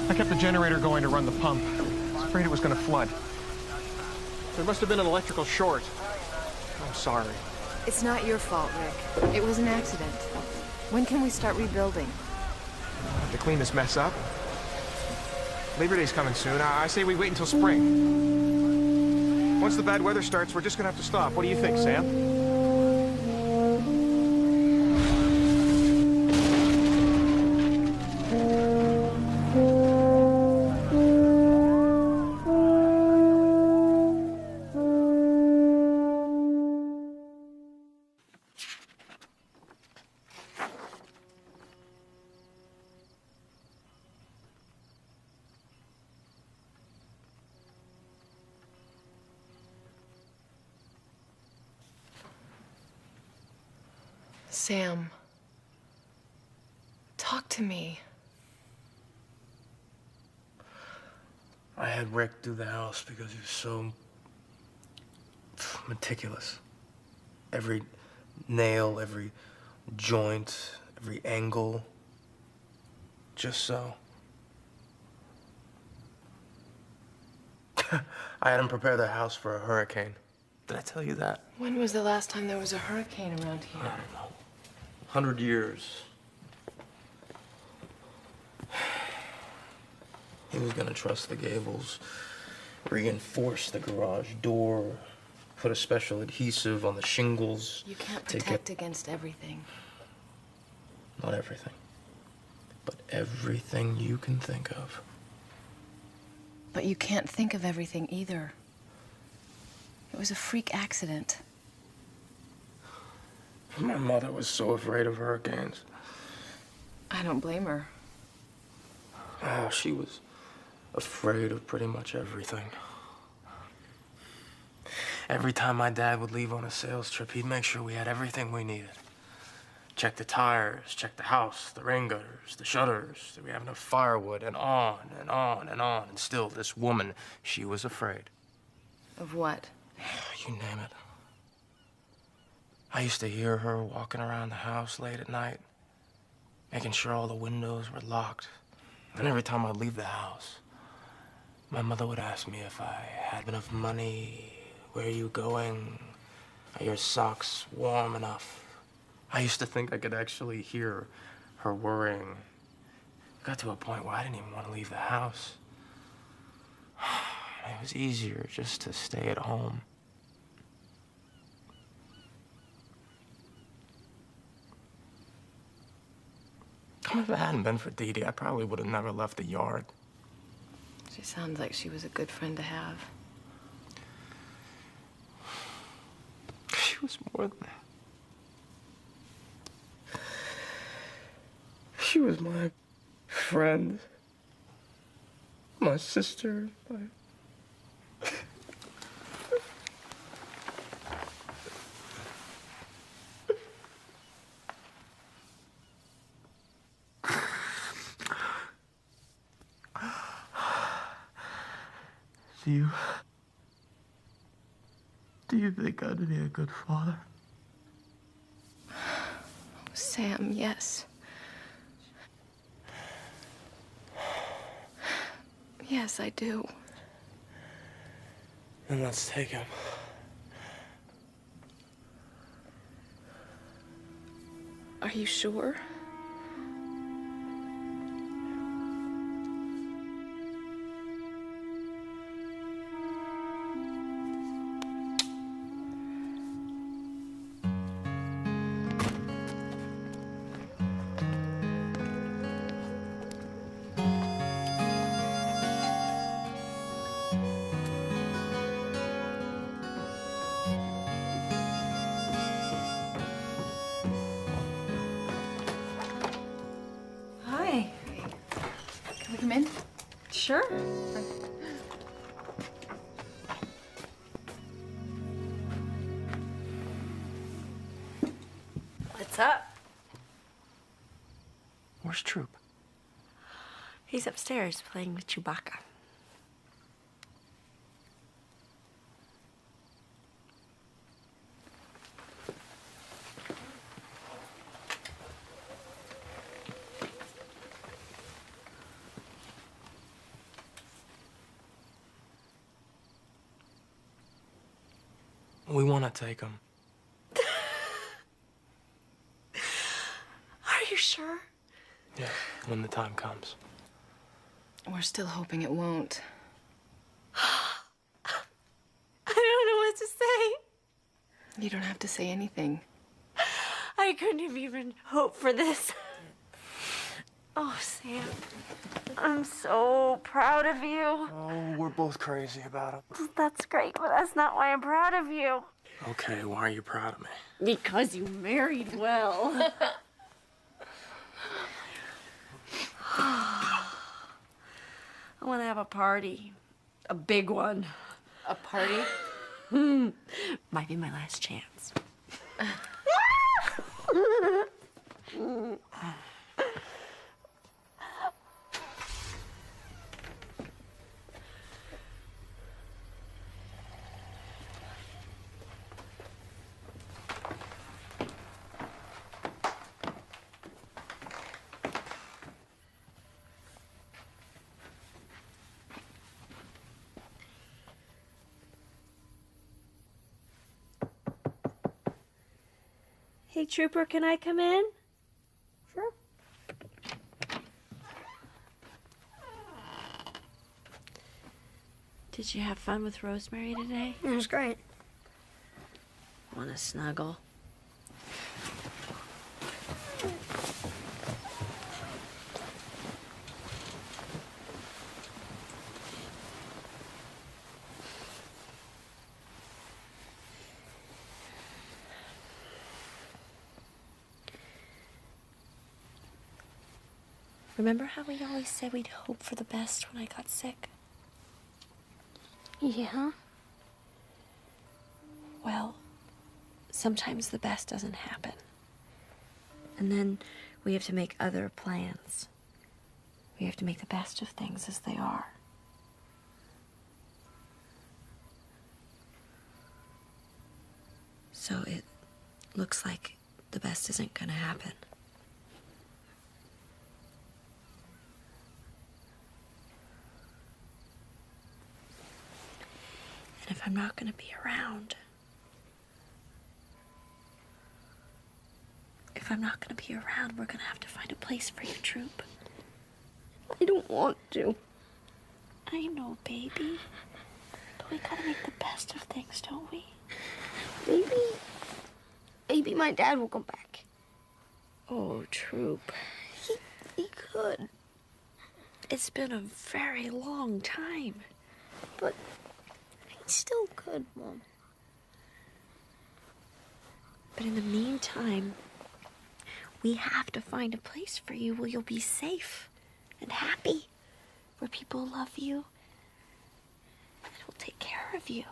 I kept the generator going to run the pump. I was afraid it was going to flood. There must have been an electrical short. I'm sorry. It's not your fault, Rick. It was an accident. When can we start rebuilding? I have to clean this mess up. Labor Day's coming soon. I say we wait until spring. Once the bad weather starts, we're just gonna have to stop. What do you think, Sam? Sam, talk to me. I had Rick do the house because he was so meticulous. Every nail, every joint, every angle, just so. I had him prepare the house for a hurricane. Did I tell you that? When was the last time there was a hurricane around here? I don't know. 100 years. He was gonna truss the gables, reinforce the garage door, put a special adhesive on the shingles. You can't protect against everything. Not everything, but everything you can think of. But you can't think of everything either. It was a freak accident. My mother was so afraid of hurricanes. I don't blame her. Oh, she was afraid of pretty much everything. Every time my dad would leave on a sales trip, he'd make sure we had everything we needed. Check the tires, check the house, the rain gutters, the shutters, did we have enough firewood, and on and on and on. And still, this woman, she was afraid. Of what? You name it. I used to hear her walking around the house late at night, making sure all the windows were locked. And every time I'd leave the house, my mother would ask me if I had enough money, where are you going, are your socks warm enough? I used to think I could actually hear her worrying. It got to a point where I didn't even want to leave the house. It was easier just to stay at home. If it hadn't been for Dee Dee, I probably would have never left the yard. She sounds like she was a good friend to have. She was more than that. She was my friend, my sister, my... Do you think I'd be a good father? Oh, Sam, yes. Yes, I do. Then let's take him. Are you sure? Hi. Can we come in? Sure. What's up? Where's Troop? He's upstairs playing with Chewbacca. We want to take him. Are you sure? Yeah, when the time comes. We're still hoping it won't. I don't know what to say. You don't have to say anything. I couldn't have even hoped for this. Oh, Sam, I'm so proud of you. Oh, we're both crazy about it. That's great, but that's not why I'm proud of you. Okay, why are you proud of me? Because you married well. I want to have a party. A big one. A party? Might be my last chance. Hey, Trooper, can I come in? Sure. Did you have fun with Rosemary today? It was great. Want to snuggle? Remember how we always said we'd hope for the best when I got sick? Yeah. Well, sometimes the best doesn't happen. And then we have to make other plans. We have to make the best of things as they are. So it looks like the best isn't gonna happen. And if I'm not gonna be around, we're gonna have to find a place for you, Troop. I don't want to. I know, baby. But we gotta make the best of things, don't we? Maybe my dad will come back. Oh, Troop. He could. It's been a very long time. But he still could, Mom. But in the meantime, we have to find a place for you where you'll be safe and happy, where people love you and will take care of you.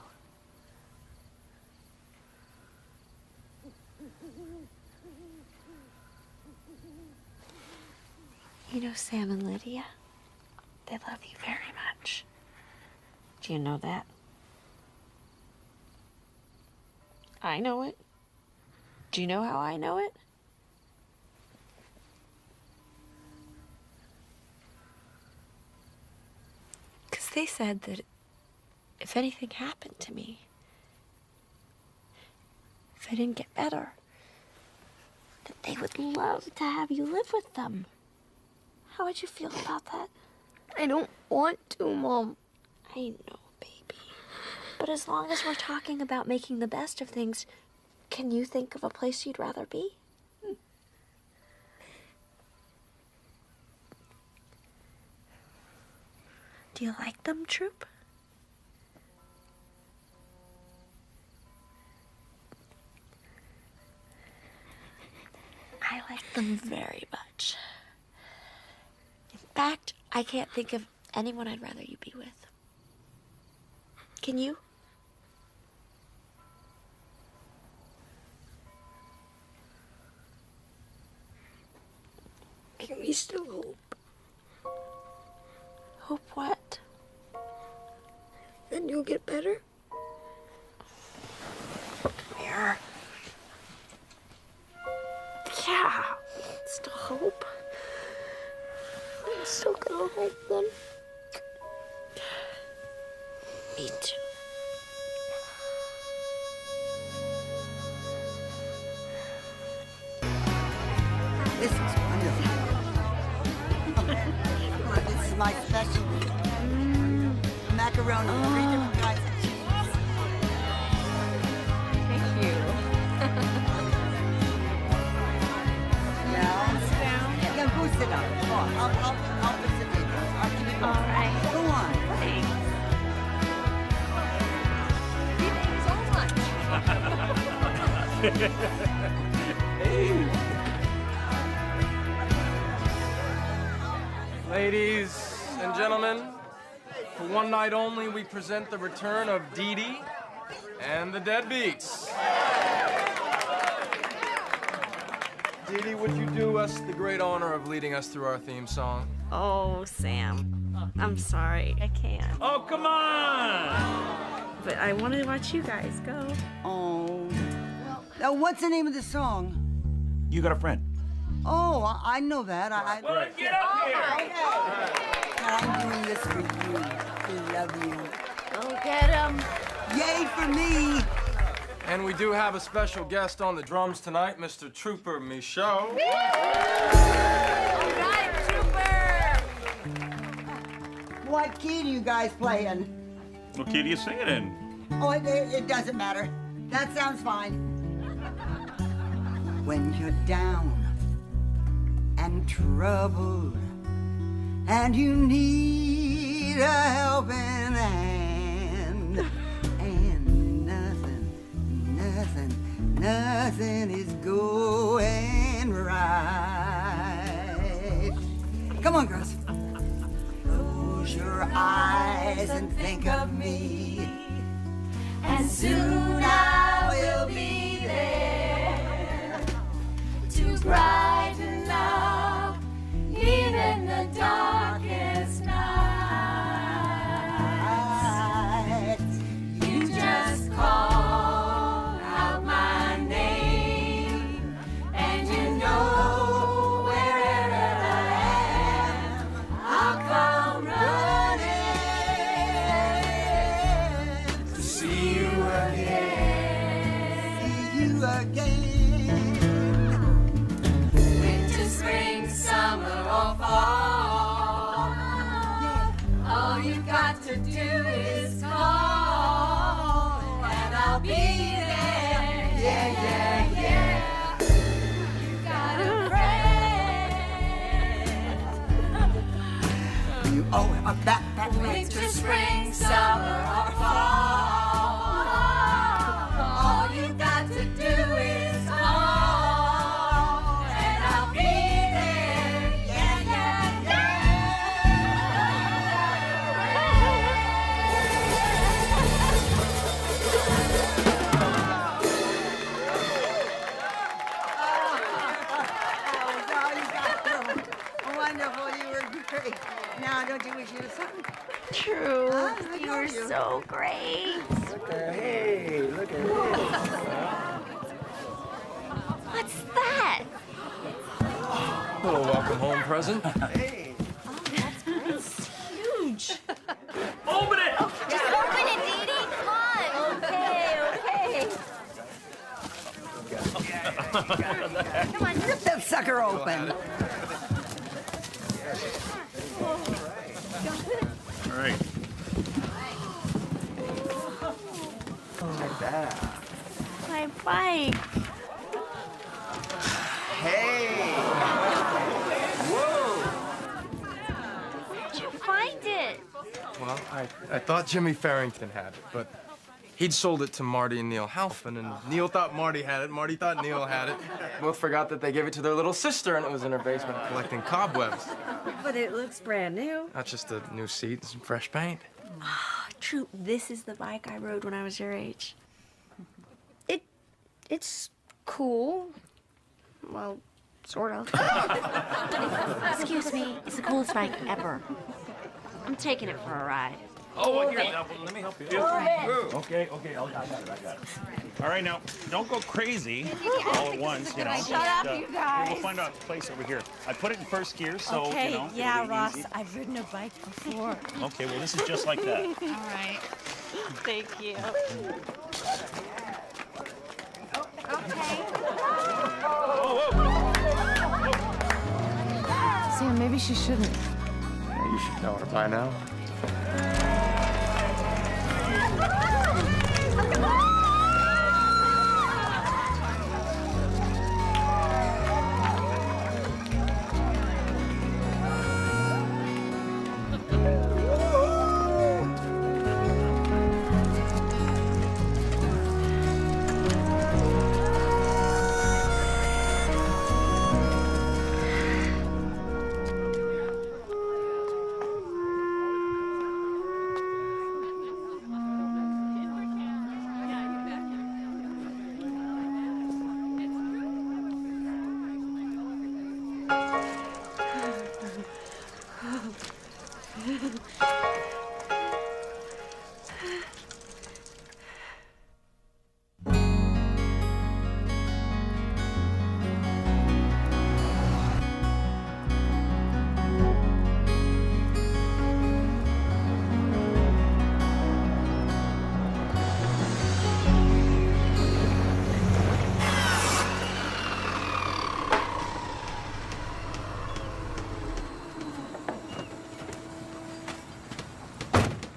You know Sam and Lydia? They love you very much. Do you know that? I know it. Do you know how I know it? Because they said that if anything happened to me, if I didn't get better, that they would love to have you live with them. How would you feel about that? I don't want to, Mom. I know, baby. But as long as we're talking about making the best of things, can you think of a place you'd rather be? Do you like them, Troop? I like them very much. In fact, I can't think of anyone I'd rather you be with. Can you? Can we still hope? Hope what? Then you'll get better? Come here. Yeah, still hope. I'm still gonna hope then. Me too. This is wonderful. Come on, this is my my specialty. Macaroni, 3 different kinds of cheese. Thank you. Yeah. Yeah, go sit down. Come on. I'll put the table. I'll keep it going. All right. Go on. Thanks. Ladies and gentlemen, for one night only, we present the return of Dee Dee and the Deadbeats. Dee Dee, would you do us the great honor of leading us through our theme song? Oh, Sam. I'm sorry. I can't. Oh, come on! But I want to watch you guys go. Oh. Now, what's the name of the song? You got a friend. Oh, I know that. Well, get up here! I'm doing this for you. I love you. Go get him. Yay for me! And we do have a special guest on the drums tonight, Mr. Trooper Michaud. All right, Trooper. What key do you guys play in? What key do you sing it in? Oh, it doesn't matter. That sounds fine. When you're down and troubled and you need a helping hand and nothing is going right. Come on, girls. Close your eyes and think of me, and soon I will be there to brighten up even the darkest night. You just call out my name, and you know wherever I am, I'll come running to see you again. See you again. Winter, spring, summer, or fall, all you got to do is call, and I'll be there. Yeah, yeah, yeah. You got a friend. You owe him a back. Winter, spring, summer, or fall, all you got to do is call, and I'll be there. Yeah, yeah, Wonderful, you were great. Now, don't you wish you were something? True. Huh? You were so great. Hey, look at this. What's that? A little welcome home present. Hey. Oh, that's great. It's huge. Open it! Just open it, Dee Dee. Come on. Okay. Come on, rip that sucker open. All right. Like that. My bike. Hey! Whoa! Did you find it? Well, I thought Jimmy Farrington had it, but he'd sold it to Marty and Neil Halfin, and Neil thought Marty had it, Marty thought Neil had it. Both forgot that they gave it to their little sister, and it was in her basement collecting cobwebs. But it looks brand new. Not just a new seat and some fresh paint. True. This is the bike I rode when I was your age. It's cool. Well, sort of. Excuse me. It's the coolest bike ever. I'm taking it for a ride. Oh, here, let me help you. Okay, I got it. All right, now, don't go crazy all at once, you know. Shut up, Just, you guys. We'll find a place over here. I put it in first gear, so, Okay, you know, yeah, it'll be Ross, easy. I've ridden a bike before. Okay, well, this is just like that. All right. Thank you. Sam, maybe she shouldn't. You should know her by now.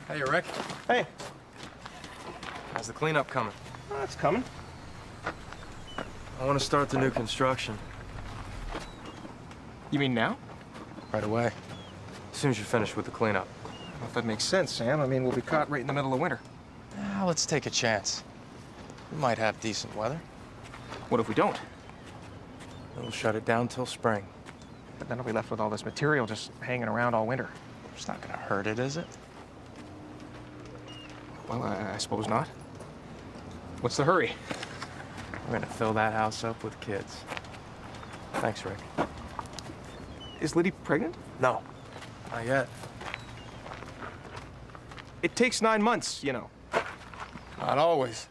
Hey, Rick. Hey. How's the cleanup coming? It's coming. I want to start the new construction. You mean now? Right away. As soon as you're finished with the cleanup. I don't know if that makes sense, Sam. I mean, we'll be caught right in the middle of winter. Let's take a chance. We might have decent weather. What if we don't? We'll shut it down till spring. But then we'll be left with all this material just hanging around all winter. It's not gonna hurt it, is it? Well, I suppose not. What's the hurry? We're gonna fill that house up with kids. Thanks, Rick. Is Liddy pregnant? No, not yet. It takes 9 months, you know. Not always.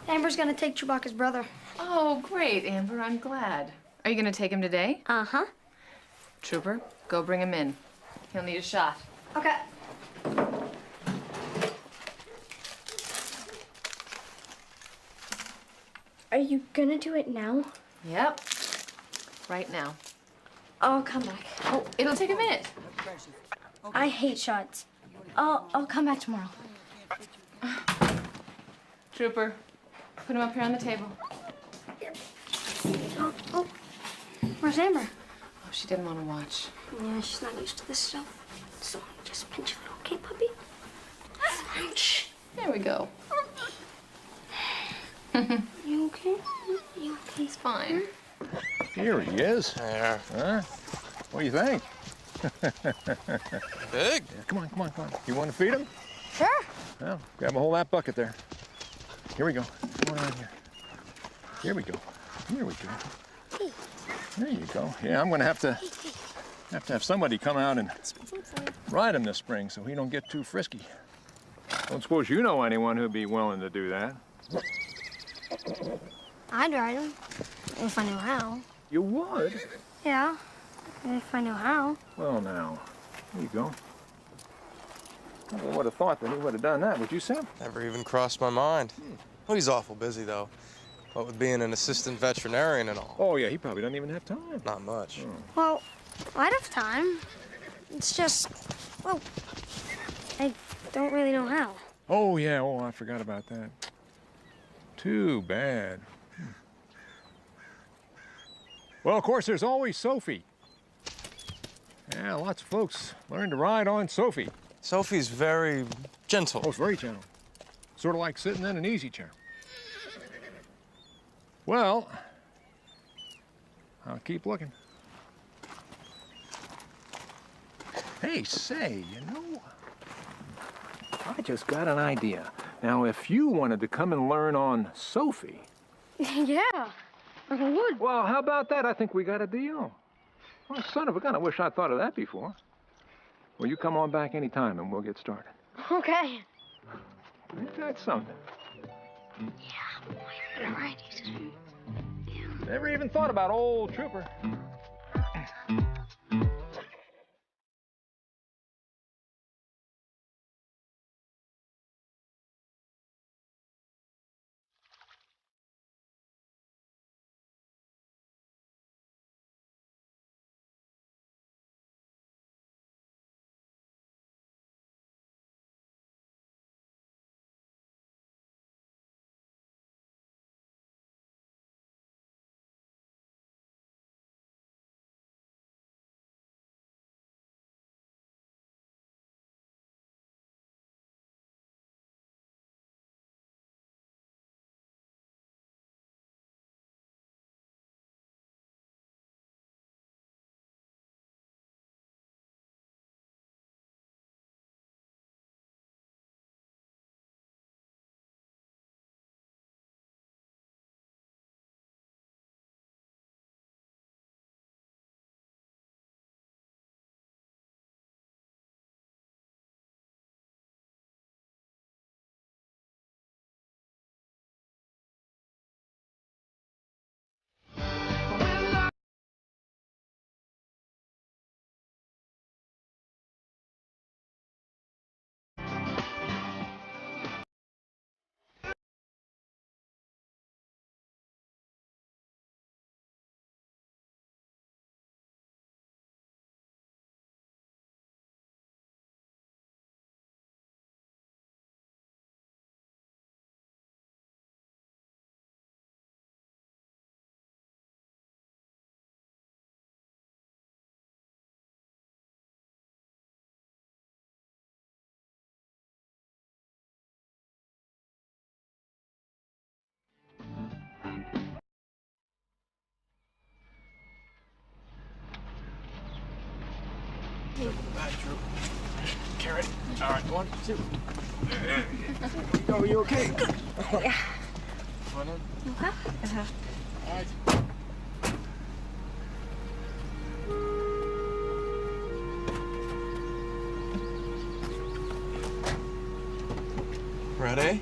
Amber's gonna take Chewbacca's brother. Oh, great, Amber. I'm glad. Are you gonna take him today? Uh-huh. Trooper, go bring him in. He'll need a shot. Okay. Are you gonna do it now? Yep. Right now. I'll come back. Oh, it'll take a minute. I hate shots. I'll come back tomorrow. Trooper, put him up here on the table. Oh. Where's Amber? Oh, she didn't want to watch. Yeah, she's not used to this stuff. So just pinch it, okay, puppy? Ouch. There we go. You okay? You okay? He's fine. Here he is. There. Huh? What do you think? Big. Yeah, come on, come on, come on. You want to feed him? Sure. Well, grab a hold of that bucket there. Here we go. Come on around here. Here we go. Here we go. There you go. Yeah, I'm gonna have to have somebody come out and ride him this spring so he don't get too frisky. Don't suppose you know anyone who'd be willing to do that? I'd ride him if I knew how. You would? Yeah, if I knew how. Well, now, there you go. I would have thought that he would have done that. Would you, Sam? Never even crossed my mind. Oh, he's awful busy, though. What with being an assistant veterinarian and all. Oh, yeah, he probably doesn't even have time. Not much. Oh. Well, I'd have time. It's just, well, I don't really know how. Oh, yeah. Oh, I forgot about that. Too bad. Well, of course, there's always Sophie. Yeah, lots of folks learn to ride on Sophie. Sophie's very gentle. Oh, very gentle. Sort of like sitting in an easy chair. Well, I'll keep looking. Hey, say, you know, I just got an idea. Now, if you wanted to come and learn on Sophie... Yeah, I would. Well, how about that? I think we got a deal. Well, son of a gun, I wish I'd thought of that before. Well, you come on back anytime and we'll get started. Okay. Ain't that something? Yeah, you're right. Never even thought about old Trooper. Bye, Drew. Carrot. All right, 1, 2. Are you okay? Yeah. Come on in. Uh-huh. All right. Ready?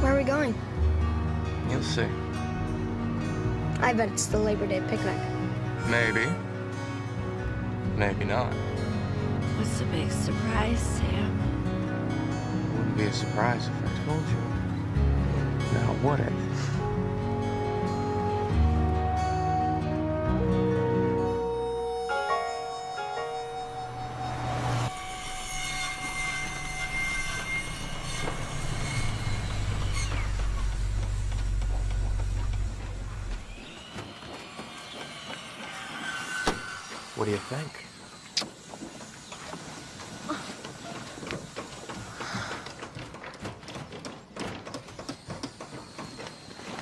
Where are we going? You'll see. I bet it's the Labor Day picnic. Maybe. Maybe not. What's the big surprise, Sam? Wouldn't be a surprise if I told you. Now, would it? What do you think?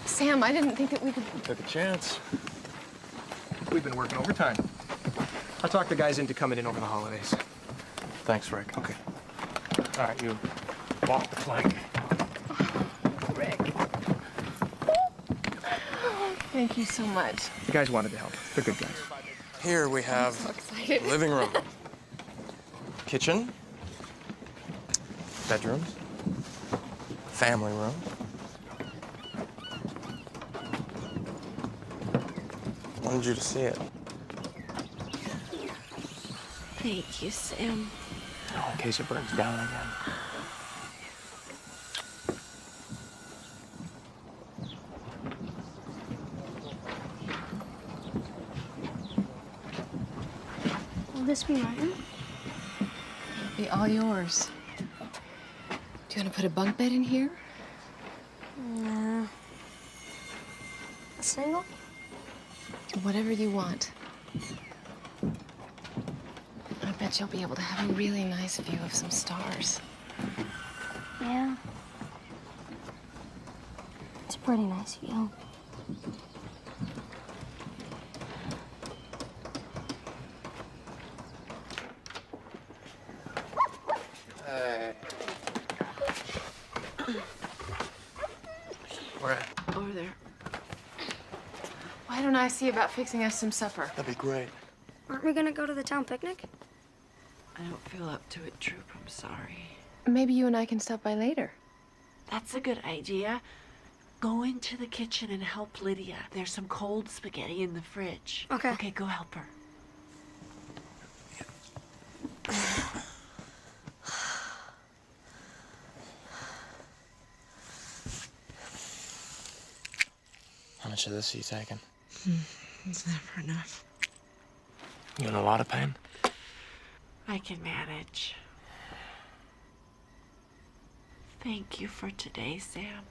Sam, I didn't think that we could... Took a chance. We've been working overtime. I talked the guys into coming in over the holidays. Thanks, Rick. Okay. All right, you walk the plank. Rick. Thank you so much. The guys wanted to help. They're good guys. Here we have so excited. living room, kitchen, bedrooms, family room. Wanted you to see it. Thank you, Sam. Oh, in case it burns down again. Will this be mine? It'll be all yours. Do you want to put a bunk bed in here? A single? Whatever you want. I bet you'll be able to have a really nice view of some stars. Yeah. It's a pretty nice view. Hey. Where at? Over there. Why don't I see about fixing us some supper? That'd be great. Aren't we gonna go to the town picnic? I don't feel up to it, Troop. I'm sorry. Maybe you and I can stop by later. That's a good idea. Go into the kitchen and help Lydia. There's some cold spaghetti in the fridge. Okay. Okay, go help her. How much of this are you taking? It's never enough. You in a lot of pain? I can manage. Thank you for today, Sam.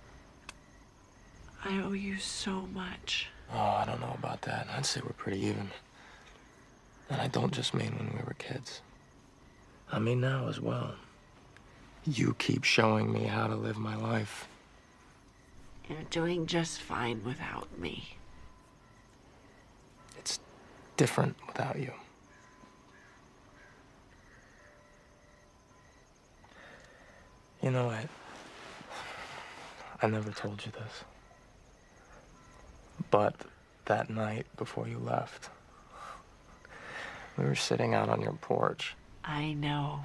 I owe you so much. Oh, I don't know about that. I'd say we're pretty even. And I don't just mean when we were kids. I mean now as well. You keep showing me how to live my life. You're doing just fine without me. It's different without you. You know, I never told you this. But that night before you left, we were sitting out on your porch. I know.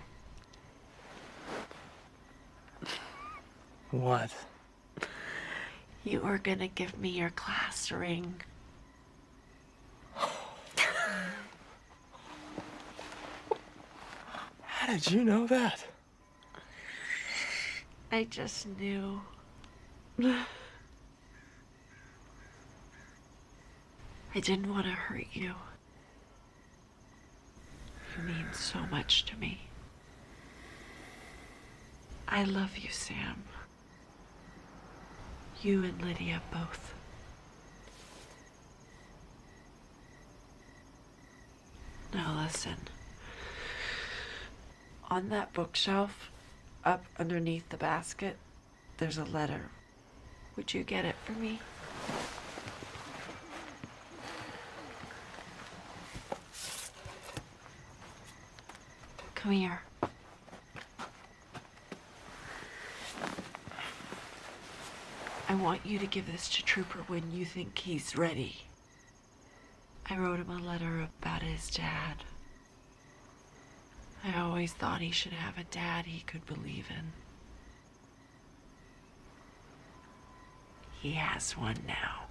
What? You were gonna give me your class ring. How did you know that? I just knew. I didn't want to hurt you. You mean so much to me. I love you, Sam. You and Lydia both. Now listen. On that bookshelf, up underneath the basket, there's a letter. Would you get it for me? Come here. I want you to give this to Trooper when you think he's ready. I wrote him a letter about his dad. I always thought he should have a dad he could believe in. He has one now.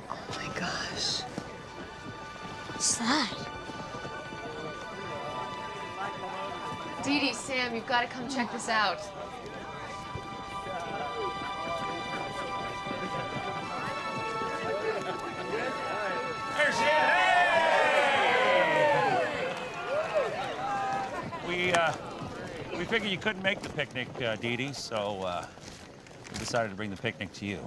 Oh my gosh. What's that? Dee Dee, Sam, you've got to come check this out. There she is. We figured you couldn't make the picnic, Dee Dee, so we decided to bring the picnic to you.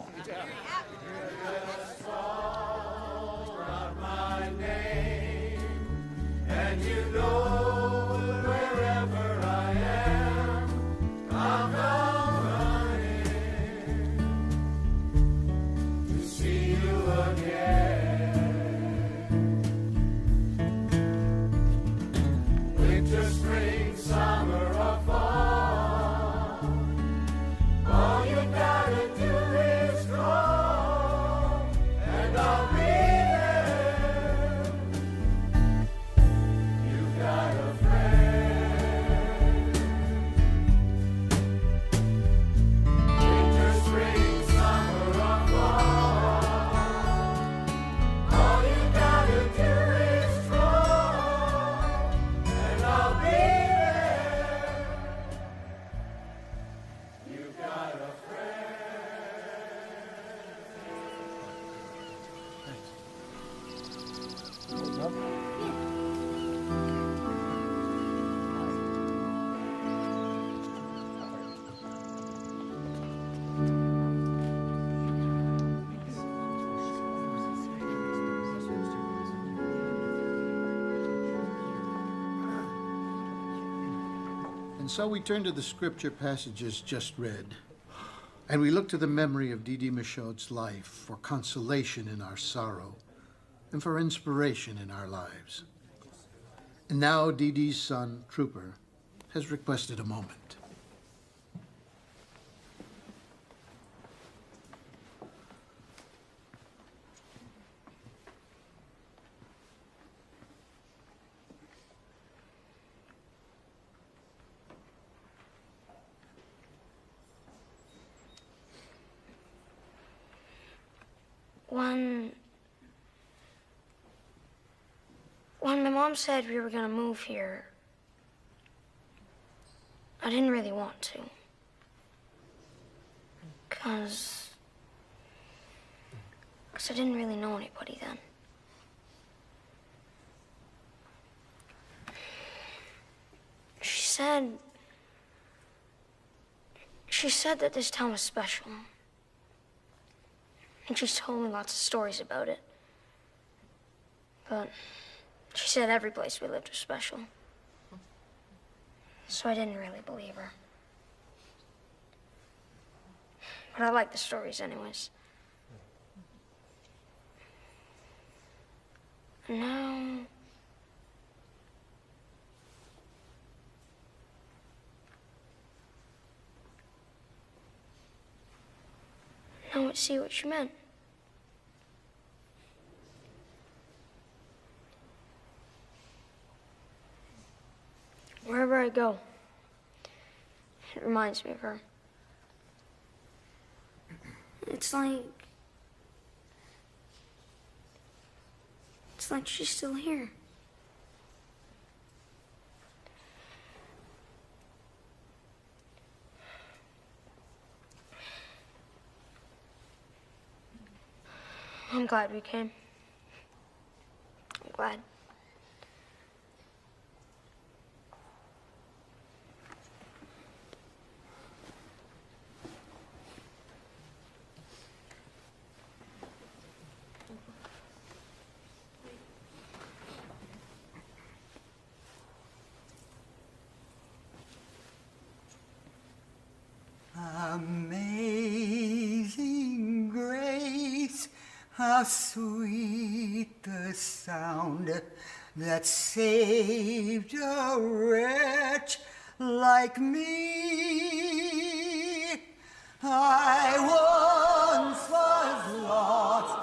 And you know wherever I am, I'll come running to see you again. Winter, spring, summer, or fall, all you gotta do is call, and I'll be there. You've got a friend. Winter, spring, summer, or fall, all you gotta do is call, and I'll be there. You've got a And so we turn to the scripture passages just read, and we look to the memory of Dee Dee Michaud's life for consolation in our sorrow and for inspiration in our lives. And now Dee Dee's son, Trooper, has requested a moment. When my mom said we were gonna move here, I didn't really want to. Cause I didn't really know anybody then. She said that this town was special. And she told me lots of stories about it. But she said every place we lived was special. So I didn't really believe her. But I like the stories anyways. And now I see what you meant. Wherever I go, it reminds me of her. It's like she's still here. I'm glad we came. I'm glad. how sweet the sound that saved a wretch like me. I once was lost,